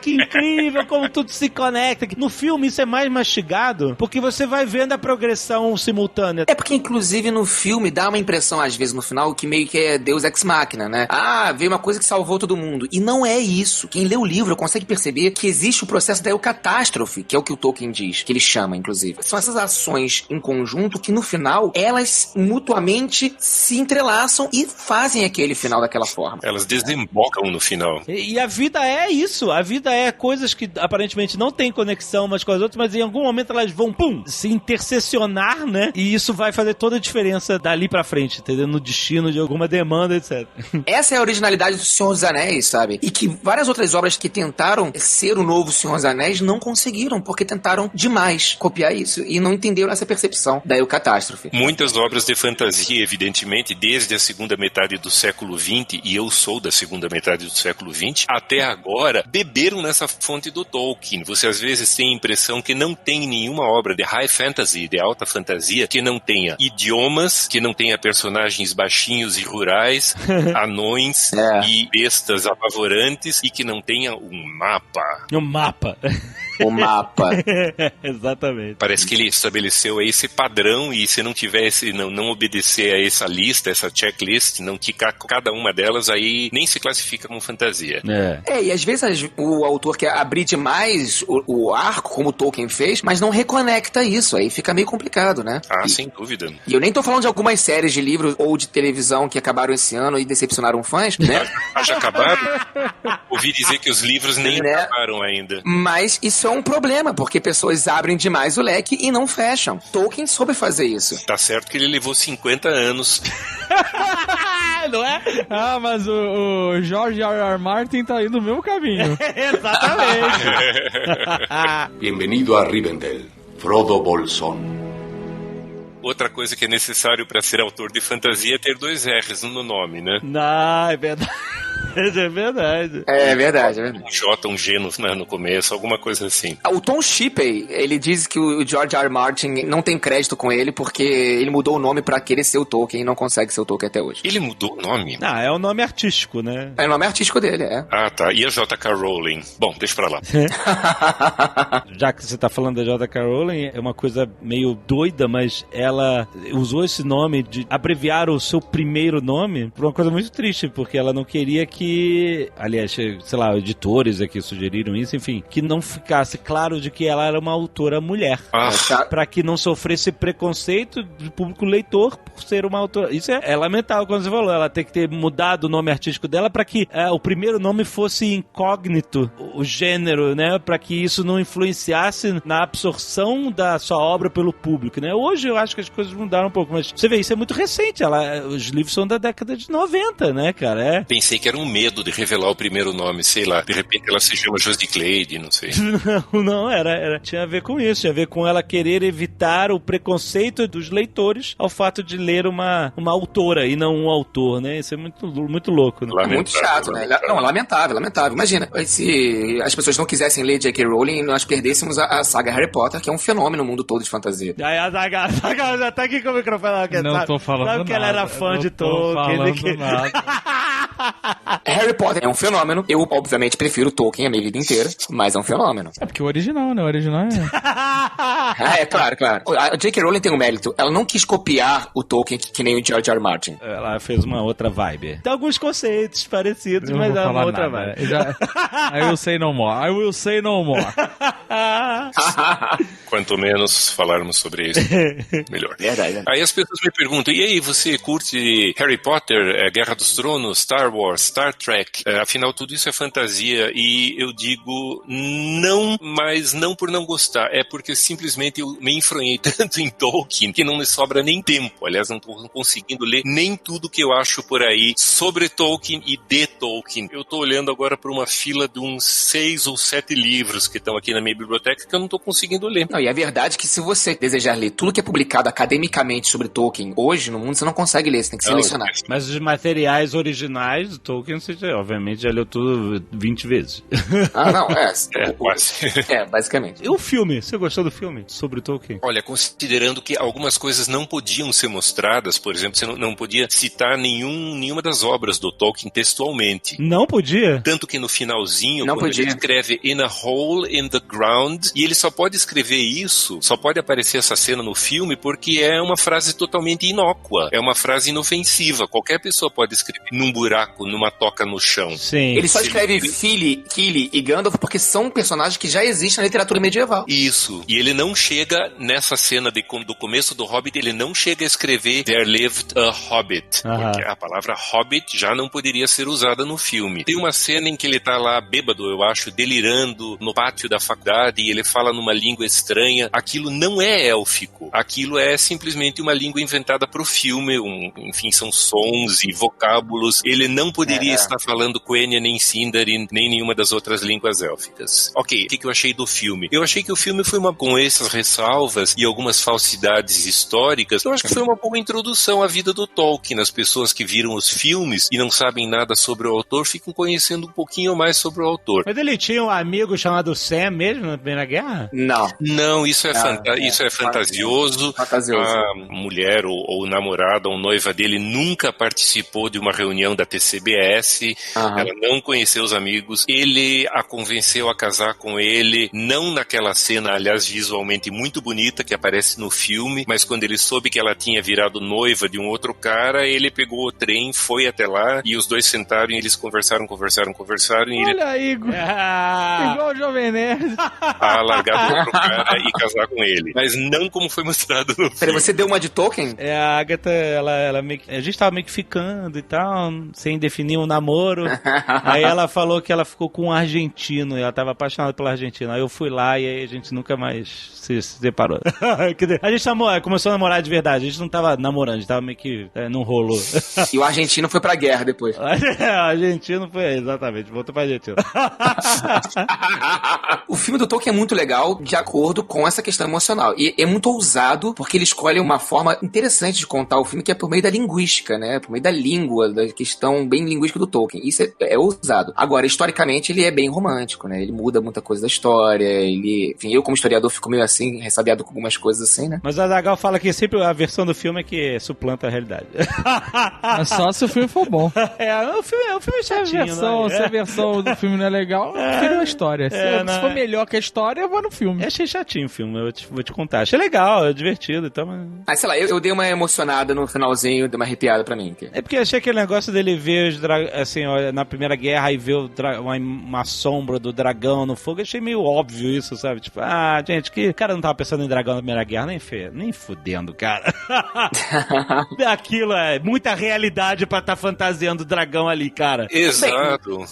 incrível, como tudo se conecta. No filme isso é mais mastigado, porque você vai vendo a progressão simultânea. É porque, inclusive, no filme dá uma impressão, às vezes, no final, que meio que é Deus Ex Machina, né? Ah, veio uma coisa que salvou todo mundo. E não é isso. Quem lê o livro consegue perceber que existe o processo da eucatástrofe, que é o que o Tolkien diz, que ele chama, inclusive. São essas ações em conjunto que, no final, elas mutuamente se entrelaçam e fazem aquele final daquela forma. Elas desembocam no final. E a vida é isso. A vida é coisas que aparentemente não tem conexão umas com as outras, mas em algum momento elas vão, se intersecionar, né? E isso vai fazer toda a diferença dali pra frente, entendeu? No destino de alguma demanda, etc. Essa é a originalidade do Senhor dos Anéis, sabe? E que várias outras obras que tentaram ser o novo Senhor dos Anéis não conseguiram, porque tentaram demais copiar isso e não entenderam essa percepção da eucatástrofe. Muitas obras de fantasia, evidentemente, desde a segunda metade do século XX, e eu sou da segunda metade do século XX, até agora, beberam nessa fonte do Tolkien. Você às vezes tem a impressão que não tem nenhuma obra de high fantasy, de alta fantasia, que não tenha idiomas, que não tenha personagens baixinhos e rurais, anões e bestas apavorantes, e que não tenha um mapa. Um mapa. O mapa. Exatamente. Parece que ele estabeleceu aí esse padrão e se não tivesse, não obedecer a essa lista, essa checklist, não ticar cada uma delas, aí nem se classifica como fantasia. E às vezes o autor quer abrir demais o arco, como o Tolkien fez, mas não reconecta isso, aí fica meio complicado, né? Sem dúvida. E eu nem tô falando de algumas séries de livros ou de televisão que acabaram esse ano e decepcionaram fãs, né? Já acabaram? Ouvi dizer que os livros nem acabaram ainda. Mas isso é um problema, porque pessoas abrem demais o leque e não fecham. Tolkien soube fazer isso. Tá certo que ele levou 50 anos. Não é? Mas o George R.R. Martin tá indo no mesmo caminho. Exatamente. Bienvenido a Rivendell, Frodo Bolsón. Outra coisa que é necessário para ser autor de fantasia é ter 2 R's no nome, né? Não, é verdade. É verdade. É verdade. Um J, um G no começo, alguma coisa assim. O Tom Shippey, ele diz que o George R. R. Martin não tem crédito com ele porque ele mudou o nome pra querer ser o Tolkien e não consegue ser o Tolkien até hoje. Ele mudou o nome? É o nome artístico, né? É o nome artístico dele, tá. E a J.K. Rowling? Bom, deixa pra lá. Já que você tá falando da J.K. Rowling, é uma coisa meio doida, mas ela usou esse nome de abreviar o seu primeiro nome por uma coisa muito triste, porque ela não queria que, aliás, sei lá, editores aqui sugeriram isso, enfim, que não ficasse claro de que ela era uma autora mulher. Pra que não sofresse preconceito do público leitor por ser uma autora. Isso é lamentável quando você falou. Ela tem que ter mudado o nome artístico dela pra que o primeiro nome fosse incógnito, o gênero, né? Pra que isso não influenciasse na absorção da sua obra pelo público, né? Hoje eu acho que as coisas mudaram um pouco, mas você vê, isso é muito recente. Os livros são da década de 90, né, cara? Pensei que era um medo de revelar o primeiro nome, sei lá. De repente ela se chama Josie Clade, não sei. Não, tinha a ver com isso. Tinha a ver com ela querer evitar o preconceito dos leitores ao fato de ler uma autora e não um autor, né? Isso é muito, muito louco, né? É muito chato, né? Não, lamentável. Imagina, se as pessoas não quisessem ler J.K. Rowling, nós perdêssemos a saga Harry Potter, que é um fenômeno no mundo todo de fantasia. Aí a saga já tá aqui com o microfone. Não tô falando nada. Sabe que ela era fã de Tolkien. Harry Potter é um fenômeno. Eu, obviamente, prefiro Tolkien a minha vida inteira, mas é um fenômeno. É porque o original, né? O original é... claro. A J.K. Rowling tem um mérito. Ela não quis copiar o Tolkien que nem o George R. R. Martin. Ela fez uma outra vibe. Tem alguns conceitos parecidos, mas é uma outra vibe. I will say no more. Quanto menos falarmos sobre isso, melhor. Verdade. Aí as pessoas me perguntam, e aí, você curte Harry Potter, Guerra dos Tronos, Star Wars, Star Trek? Afinal, tudo isso é fantasia. E eu digo não, mas não por não gostar. É porque simplesmente eu me enfronhei tanto em Tolkien que não me sobra nem tempo. Aliás, não estou conseguindo ler nem tudo que eu acho por aí sobre Tolkien e de Tolkien. Eu estou olhando agora para uma fila de uns 6 ou 7 livros que estão aqui na minha biblioteca que eu não estou conseguindo ler. Não, e a verdade é que se você desejar ler tudo que é publicado academicamente sobre Tolkien hoje no mundo, você não consegue ler, você tem que selecionar. Mas os materiais originais do Tolkien, você obviamente já leu tudo 20 vezes. Quase. Basicamente. E o filme? Você gostou do filme sobre Tolkien? Olha, considerando que algumas coisas não podiam ser mostradas, por exemplo, você não podia citar nenhuma das obras do Tolkien textualmente. Não podia? Tanto que no finalzinho, quando ele escreve in a hole in the ground, e ele só pode escrever isso, só pode aparecer essa cena no filme porque é uma frase totalmente inócua, é uma frase inofensiva. Qualquer pessoa pode escrever num buraco, numa toca no chão. Sim. Ele só escreve Kili e Gandalf porque são personagens que já existem na literatura medieval. Isso. E ele não chega nessa cena do começo do Hobbit, ele não chega a escrever There lived a Hobbit, porque a palavra Hobbit já não poderia ser usada no filme. Tem uma cena em que ele tá lá bêbado, eu acho, delirando no pátio da faculdade e ele fala numa língua estranha. Aquilo não é élfico. Aquilo é simplesmente uma língua inventada pro filme. Enfim, são sons e vocábulos. Ele não poderia estar falando Quenya, nem Sindarin, nem nenhuma das outras línguas élficas. Ok, o que eu achei do filme? Eu achei que o filme foi com essas ressalvas e algumas falsidades históricas, eu acho que foi uma boa introdução à vida do Tolkien. As pessoas que viram os filmes e não sabem nada sobre o autor ficam conhecendo um pouquinho mais sobre o autor. Mas ele tinha um amigo chamado Sam mesmo na Primeira Guerra? Não, isso é fantasioso. A mulher ou namorada ou noiva dele nunca participou de uma reunião da TCBS, conhece, ela não conheceu os amigos, ele a convenceu a casar com ele, não naquela cena, aliás, visualmente muito bonita que aparece no filme, mas quando ele soube que ela tinha virado noiva de um outro cara, ele pegou o trem, foi até lá, e os dois sentaram e eles conversaram, e ele... Olha aí, igual o Jovem Nerd. A largar do outro cara e casar com ele. Mas não como foi mostrado no filme. Peraí, você deu uma de Tolkien? A Agatha, ela meio que... A gente tava meio que ficando e tal, sem definir um namoro. Aí ela falou que ela ficou com um argentino, e ela tava apaixonada pelo argentino. Aí eu fui lá e aí a gente nunca mais se separou. A gente começou a namorar de verdade, a gente não tava namorando, a gente tava meio que não rolou. E o argentino foi pra guerra depois. O argentino foi, exatamente, voltou pra Argentina. O filme do Tolkien é muito legal de acordo com essa questão emocional. E é muito ousado, porque ele escolhe uma forma interessante de contar o filme, que é por meio da linguística, né? Por meio da língua, da questão bem linguística do Tolkien. Isso é ousado. Agora, historicamente, ele é bem romântico, né? Ele muda muita coisa da história, enfim, eu como historiador fico meio assim, ressabiado com algumas coisas assim, né? Mas o Azaghal fala que sempre a versão do filme é que suplanta a realidade. É só se o filme for bom. O filme é chatinho, se a versão do filme não é legal, eu prefiro a história. Se for melhor que a história, eu vou no filme. Eu achei chatinho o filme, eu vou te contar. Achei legal, é divertido, então... Sei lá, eu dei uma emocionada no finalzinho, dei uma arrepiada pra mim. É porque eu achei aquele negócio dele ver os assim, na Primeira Guerra e ver uma sombra do dragão no fogo, eu achei meio óbvio isso, sabe? Tipo, gente, que cara não tava pensando em dragão na Primeira Guerra, nem fudendo, cara. Aquilo é muita realidade pra estar fantasiando o dragão ali, cara. Exato.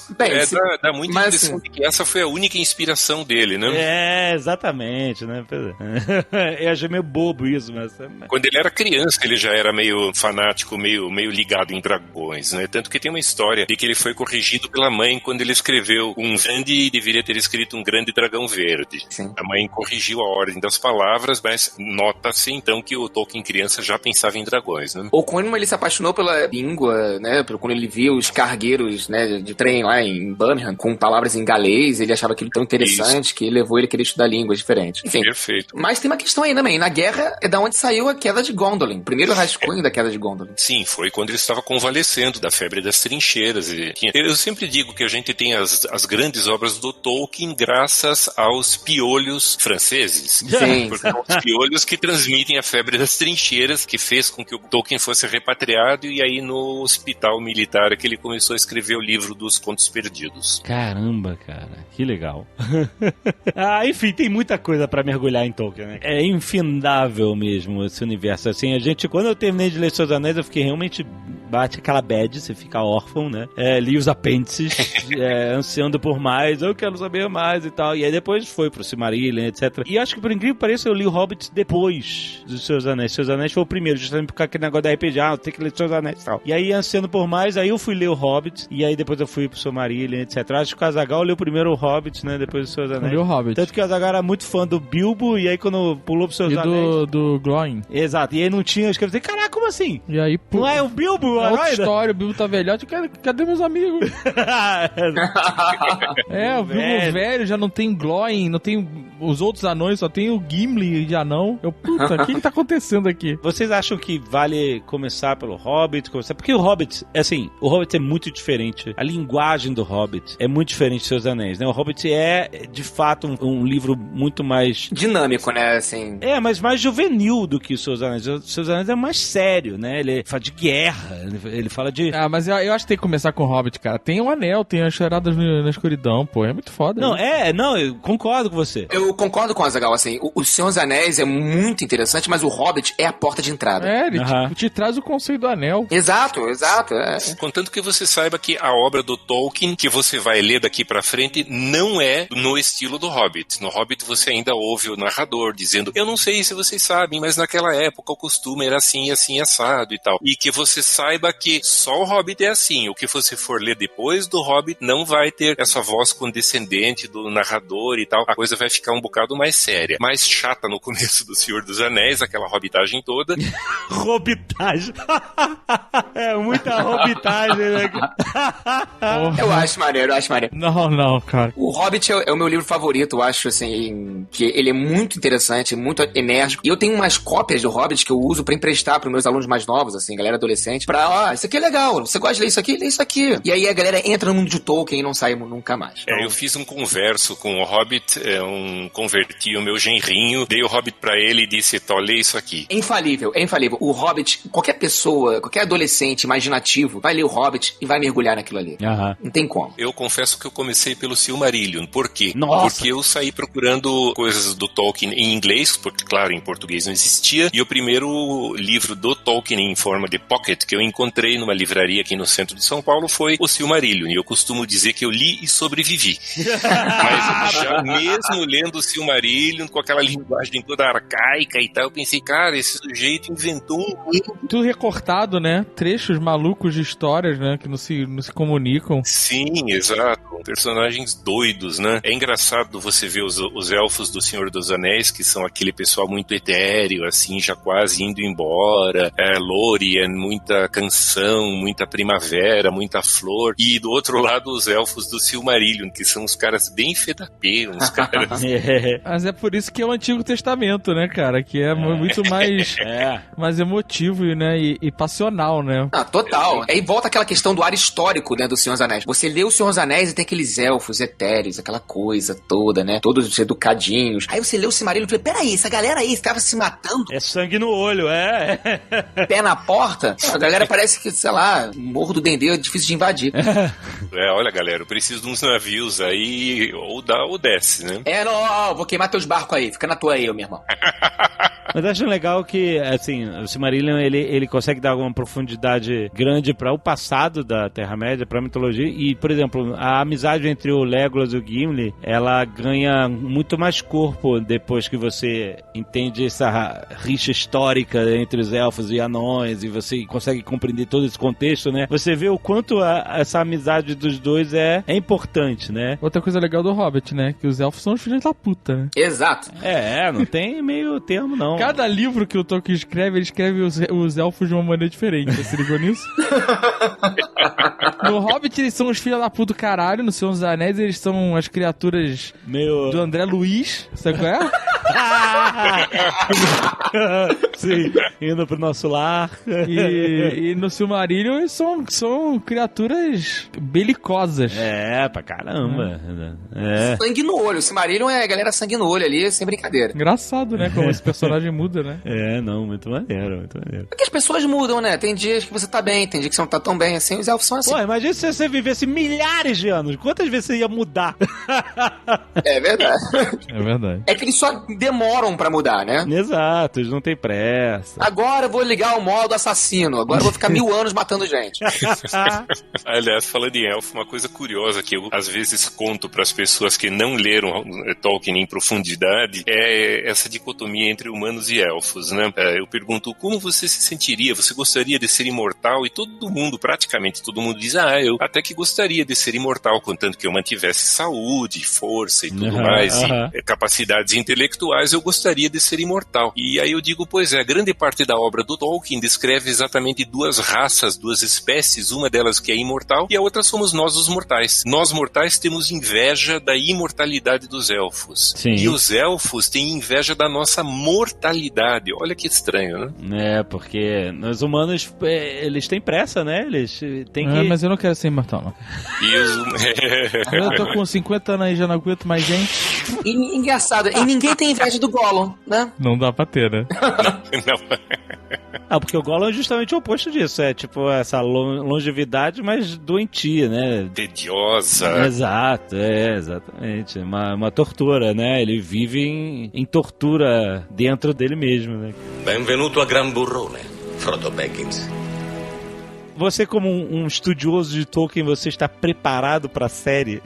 Dá muita impressão de que essa foi a única inspiração dele, né? Exatamente, né? Eu achei meio bobo isso, mas... Quando ele era criança, ele já era meio fanático, meio ligado em dragões, né? Tanto que tem uma história de que ele foi corrigido pela mãe quando ele escreveu um grande, deveria ter escrito um grande dragão verde. Sim. A mãe corrigiu a ordem das palavras, mas nota-se então que o Tolkien criança já pensava em dragões, né? Ou quando ele se apaixonou pela língua, né? Quando ele viu os cargueiros, né, de trem lá em Birmingham, com palavras em galês, ele achava aquilo tão interessante que levou ele a querer estudar línguas diferentes. Enfim. Perfeito. Mas tem uma questão aí também. Na guerra é da onde saiu a queda de Gondolin. Primeiro rascunho da queda de Gondolin. Sim, foi quando ele estava convalescendo da febre das trincheiras. Eu sempre digo que a gente tem as grandes obras do Tolkien graças aos piolhos franceses. Sim. Porque são os piolhos que transmitem a febre das trincheiras, que fez com que o Tolkien fosse repatriado, e aí no hospital militar é que ele começou a escrever o livro dos Contos Perdidos. Caramba, cara, que legal. Enfim, tem muita coisa pra mergulhar em Tolkien, né? É infindável mesmo esse universo. Assim, quando eu terminei de ler Seus Anéis, eu fiquei realmente... Bate aquela bad, você fica órfão, né? Li os apêndices, ansiando por mais, eu quero saber mais e tal. E aí depois foi pro Silmarillion, etc. E acho que, por incrível que pareça, eu li o Hobbit depois dos Seus Anéis. Seus Anéis foi o primeiro, justamente por causa daquele negócio da RPG, tem que ler Seus Anéis e tal. E aí, ansiando por mais, aí eu fui ler o Hobbit, e aí depois eu fui pro Silmarillion, etc. Acho que o Azaghal leu primeiro o Hobbit, né? Depois dos Seus Anéis. Eu li o Hobbit. Tanto que o Azaghal era muito fã do Bilbo, e aí quando pulou pros Seus Anéis... do Glóin. Exato, e aí não tinha, eu escrevi, caraca, como assim? E aí, não é o Bilbo? É outra história, o Bilbo tá velhote, cadê meus amigos? O Bilbo velho já não tem Glóin, não tem os outros anões, só tem o Gimli de anão. Puta, o que tá acontecendo aqui? Vocês acham que vale começar pelo Hobbit? Porque o Hobbit, o Hobbit é muito diferente. A linguagem do Hobbit é muito diferente de Seus Anéis, né? O Hobbit é, de fato, um livro muito mais... dinâmico, né? Assim... mas mais juvenil do que os Seus Anéis. Os Seus Anéis é mais sério, né? Ele fala de guerra, ele fala de... mas eu acho que tem que começar com o Hobbit, cara. Tem um anel, tem as charadas na escuridão, pô. É muito foda. Eu concordo com você. Eu concordo com o Azaghal, assim. O Senhor dos Anéis é muito interessante, mas o Hobbit é a porta de entrada. Ele te traz o conceito do anel. Exato. Contanto que você saiba que a obra do Tolkien, que você vai ler daqui pra frente, não é no estilo do Hobbit. No Hobbit você ainda ouve o narrador dizendo, eu não sei se vocês sabem, mas naquela época o costume era assim, assim, assado e tal. E que você saiba que só o Hobbit é assim. O que você for ler depois do Hobbit não vai ter essa voz condescendente do narrador e tal. A coisa vai ficar um bocado mais séria. Mais chata no começo do Senhor dos Anéis, aquela hobbitagem toda. Hobbitagem. Muita hobbitagem, né? Eu acho maneiro. Não, cara. O Hobbit é o meu livro favorito, eu acho, assim, que ele é muito interessante, muito enérgico. E eu tenho umas cópias do Hobbit que eu uso pra emprestar pros meus alunos mais novos, assim, galera adolescente, pra, isso aqui é legal, você gosta de ler isso aqui? Lê isso aqui. E aí a galera entra no mundo de Tolkien e não sai nunca mais. Eu fiz um converso com o Hobbit, converti o meu genrinho, dei o Hobbit pra ele e disse, lê isso aqui. É infalível. O Hobbit, qualquer pessoa, qualquer adolescente imaginativo vai ler o Hobbit e vai mergulhar naquilo ali. Não tem como. Eu confesso que eu comecei pelo Silmarillion. Por quê? Nossa. Porque eu saí procurando coisas do Tolkien em inglês, porque, claro, em português não existia, e o primeiro livro do Tolkien em forma de pocket que eu encontrei numa livraria aqui no centro de São Paulo foi o Silmarillion, e eu costumo dizer que eu li e sobrevivi. Mas já mesmo lendo o Silmarillion, com aquela linguagem toda arcaica e tal, eu pensei, cara, esse sujeito inventou um mundo. Tudo recortado, né? Trechos malucos de histórias, né? Que não se comunicam. Sim, exato. Personagens doidos, né? É engraçado você ver os elfos do Senhor dos Anéis, que são aquele pessoal muito etéreo, assim, já quase indo embora. Lórien, muita canção, muita primavera, muita flor. E do outro lado, os elfos do Silmarillion, que são os caras bem fedapê, uns caras... Mas é por isso que é o Antigo Testamento, né, cara? Que é muito mais emotivo, né? E passional, né? Total. Aí volta aquela questão do ar histórico, né, do Senhor dos Anéis. Você lê o Senhor dos Anéis e tem aqueles elfos etéreos, aquela coisa toda, né? Todos educadinhos. Aí você lê o Silmarillion e fala, peraí, essa galera aí estava se matando? É sangue no olho, Pé na porta? A galera parece que, sei lá, o Morro do Dendê é difícil de invadir. Olha, galera, eu preciso de uns navios aí, ou dá ou desce, né? Não, vou queimar teus barcos aí, fica na tua aí, meu irmão. Mas acho legal que, assim, o Silmarillion, ele consegue dar uma profundidade grande para o passado da Terra-média, para a mitologia, e, por exemplo, a amizade entre o Legolas e o Gimli, ela ganha muito mais corpo depois que você entende essa rixa histórica entre os elfos e anões, e você consegue compreender todo esse contexto, né? Você vê o quanto essa amizade dos dois é importante, né? Outra coisa legal do Hobbit, né? Que os elfos são os filhos da puta, né? Exato. Não tem meio termo, não. Cada livro que o Tolkien escreve, ele escreve os elfos de uma maneira diferente. Você ligou nisso? No Hobbit, eles são os filhos da puta do caralho. No Senhor dos Anéis, eles são as criaturas do André Luiz. Sabe qual é? Sim, indo pro nosso lar. E no Silmarillion, eles são criaturas belicosas. Pra caramba. Sangue no olho. O Silmarillion é a galera sangue no olho ali, sem brincadeira. Engraçado, né? Como esse personagem muda, né? Muito maneiro, muito maneiro. Porque as pessoas mudam, né? Tem dias que você tá bem, tem dias que você não tá tão bem assim. Os elfos são assim. Pô, imagina se você vivesse milhares de anos. Quantas vezes você ia mudar? É verdade. É verdade. É que eles só demoram pra mudar, né? Exato, eles não têm pressa. Agora eu vou ligar o modo assassino. Agora eu vou ficar 1000 anos matando gente. Aliás, falando em elfo, uma coisa curiosa que eu às vezes conto para as pessoas que não leram Tolkien em profundidade é essa dicotomia entre humanos e elfos, né? Eu pergunto, como você se sentiria? Você gostaria de ser imortal? E todo mundo, praticamente todo mundo diz, eu até que gostaria de ser imortal, contanto que eu mantivesse saúde, força e tudo mais, e capacidades intelectuais, eu gostaria de ser imortal. E aí eu digo, pois é, grande parte da obra do Tolkien descreve exatamente duas raças, duas espécies, uma delas que é imortal e a outra somos nós, os mortais. Nós, mortais, temos inveja da imortalidade dos elfos. Sim. E os elfos têm inveja da nossa mortalidade. Olha que estranho, né? Porque os humanos, eles têm pressa, né? Eles têm que... Mas eu não quero ser imortal, não. Eu tô com 50 anos aí, já não aguento mais gente. E engraçado, e ninguém tem inveja do Gollum, né? Não dá pra ter, né? Não. Porque o Gollum é justamente o oposto disso. É tipo essa longevidade, mas doentia, né? Tediosa. Exato, exatamente. Uma tortura, né? Ele vive em tortura dentro dele mesmo, né? Benvenuto a Gran Burrone, Frodo Baggins. Você, como um estudioso de Tolkien, você está preparado para a série?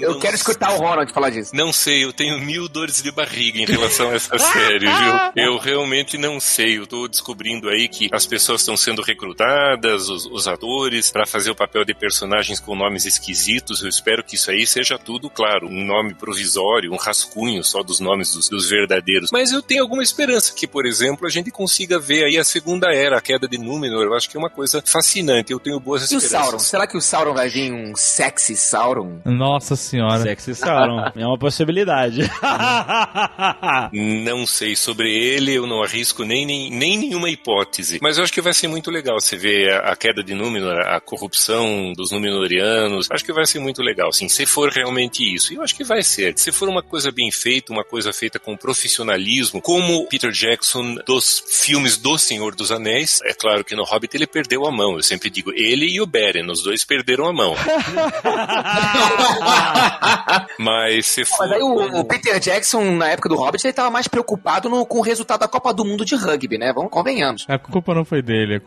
Eu quero escutar o Ronald falar disso. Não sei, eu tenho 1000 dores de barriga em relação a essa série, viu? Eu realmente não sei. Eu tô descobrindo aí que as pessoas estão sendo recrutadas, os atores, pra fazer o papel de personagens com nomes esquisitos. Eu espero que isso aí seja tudo, claro, um nome provisório, um rascunho só dos nomes dos verdadeiros. Mas eu tenho alguma esperança que, por exemplo, a gente consiga ver aí a Segunda Era, a queda de Númenor. Eu acho que é uma coisa fascinante. Eu tenho boas E o esperanças. Sauron? Será que o Sauron vai vir um sexy Sauron? Nossa senhora. Sexy Sauron. É uma possibilidade. Não sei sobre ele, eu não arrisco nem nenhuma hipótese. Mas eu acho que vai ser muito legal você ver a queda de Númenor, a corrupção dos Númenóreanos. Acho que vai ser muito legal, sim, se for realmente isso. E eu acho que vai ser. Se for uma coisa bem feita, uma coisa feita com profissionalismo, como Peter Jackson dos filmes do Senhor dos Anéis, é claro que no Hobbit ele perdeu a mão. Eu sempre digo, ele e o Beren, os dois perderam a mão. Mas se for... Mas aí o Peter Jackson, na época do Hobbit, ele tava mais preocupado com o resultado da Copa do Mundo de rugby, né? Convenhamos. A culpa não foi dele,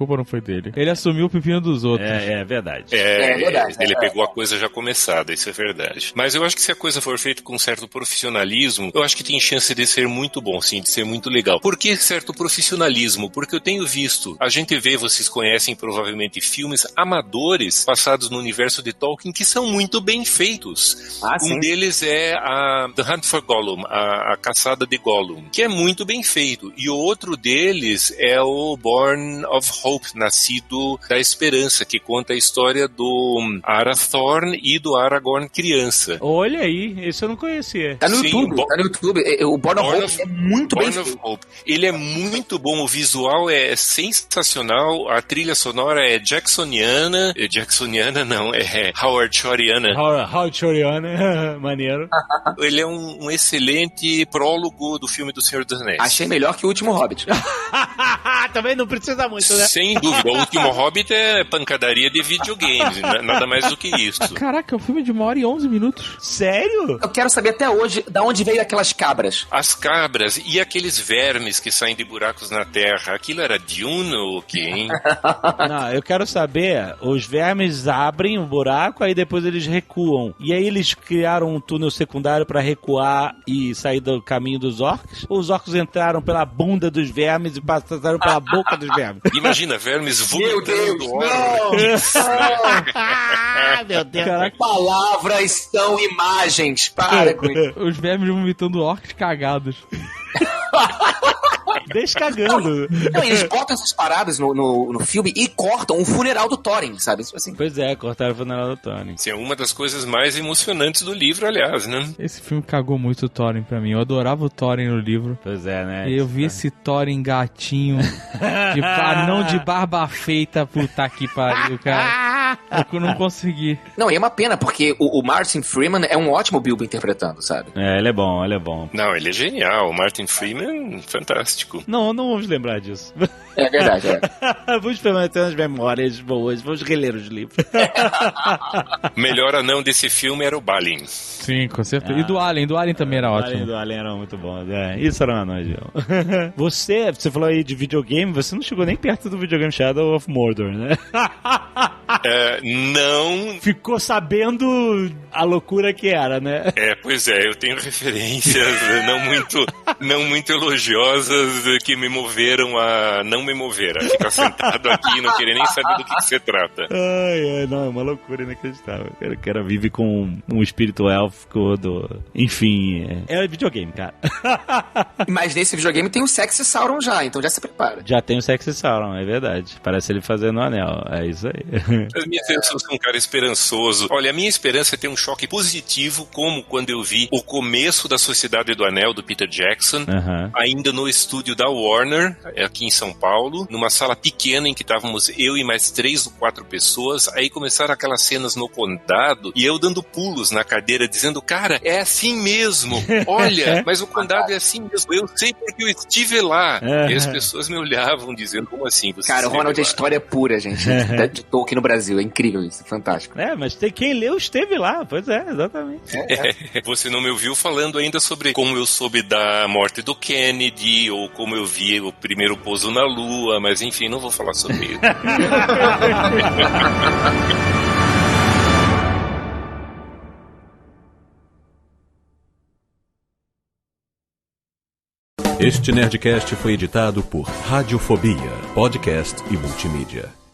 Ele assumiu o pepino dos outros. É verdade. É verdade. Ele pegou a coisa já começada, isso é verdade. Mas eu acho que se a coisa for feita com certo profissionalismo, eu acho que tem chance de ser muito bom, sim, de ser muito legal. Por que certo profissionalismo? Porque eu tenho visto, a gente vê, vocês conhecem provavelmente filmes amadores passados no universo de Tolkien que são muito bem feitos. Um deles é a The Hunt for Gollum, a caçada de Gollum, que é muito bem feito. E o outro deles é o Born of Hope, Nascido da Esperança, que conta a história do Arathorn e do Aragorn criança. Olha aí, esse eu não conhecia. Tá no YouTube. O Born of Hope é muito bem feito. Ele é muito bom, o visual é sensacional, a trilha sonora é jacksoniana. Jacksoniana não, é Howard Shoreana. Howard Shoreana, maneiro. Ele é um excelente prólogo do filme do Senhor dos Anéis. Achei melhor que o último Hobbit. Também não precisa muito, né? Sem dúvida, o último Hobbit é pancadaria de videogames, nada mais do que isso. Caraca, é um filme de 1h11. Sério? Eu quero saber até hoje da onde veio aquelas cabras. As cabras e aqueles vermes que saem de buracos na terra, aquilo era Dune ou o quê, hein? Não, eu quero saber, os vermes abrem um buraco, aí depois eles recuam. E aí eles criaram um túnel secundário pra recuar e sair do caminho dos orcs? Ou os orcs entraram pela bunda dos vermes e passaram pela boca dos vermes? Imagina, vermes Meu Deus, orcs. Meu Deus. Caraca. Palavras são imagens. Para com isso. Os vermes vomitando orcs cagados. Descagando. Não, eles botam essas paradas no filme e cortam o funeral do Thorin, sabe? Assim. Pois é, cortaram o funeral do Thorin. Isso é uma das coisas mais emocionantes do livro, aliás, né? Esse filme cagou muito o Thorin pra mim. Eu adorava o Thorin no livro. Pois é, né? E eu vi esse Thorin gatinho, de anão de barba feita, puta que pariu, cara. Eu não consegui. Não, e é uma pena, porque o Martin Freeman é um ótimo Bilbo interpretando, sabe? É, ele é bom, ele é bom. Não, ele é genial. O Martin Freeman, fantástico. Não vamos lembrar disso. É verdade, é. Vamos permanecer nas memórias boas, vamos reler os livros. Melhor anão desse filme era o Balin. Sim, com certeza. E do Alien também era ótimo. Do Alien era muito bom. Isso era uma noite. Você falou aí de videogame, você não chegou nem perto do videogame Shadow of Mordor, né? Não. Ficou sabendo a loucura que era, né? Pois é, eu tenho referências não muito elogiosas que me moveram a não me mover, a ficar sentado aqui e não querer nem saber do que se trata. Não, é uma loucura inacreditável. O cara vive com um espírito élfico Enfim, é videogame, cara. Mas nesse videogame tem o Sexy Sauron já, então já se prepara. Já tem o Sexy Sauron, é verdade. Parece ele fazendo o anel, é isso aí. As minhas pessoas são um cara esperançoso. Olha, a minha esperança é ter um choque positivo, como quando eu vi o começo da Sociedade do Anel, do Peter Jackson, ainda no estúdio da Warner, aqui em São Paulo, numa sala pequena em que estávamos eu e mais 3 ou 4 pessoas, aí começaram aquelas cenas no condado, e eu dando pulos na cadeira, dizendo, cara, é assim mesmo, olha, mas o condado é assim mesmo, eu sei porque eu estive lá. E as pessoas me olhavam dizendo, como assim? Cara, o Ronald é história pura, gente, de Tolkien no Brasil, é incrível isso, é fantástico. Mas quem leu esteve lá, pois é, exatamente. Você não me ouviu falando ainda sobre como eu soube da morte do Kennedy, ou como eu vi o primeiro pouso na Lua, mas enfim, não vou falar sobre isso. Este Nerdcast foi editado por Radiofobia, podcast e multimídia.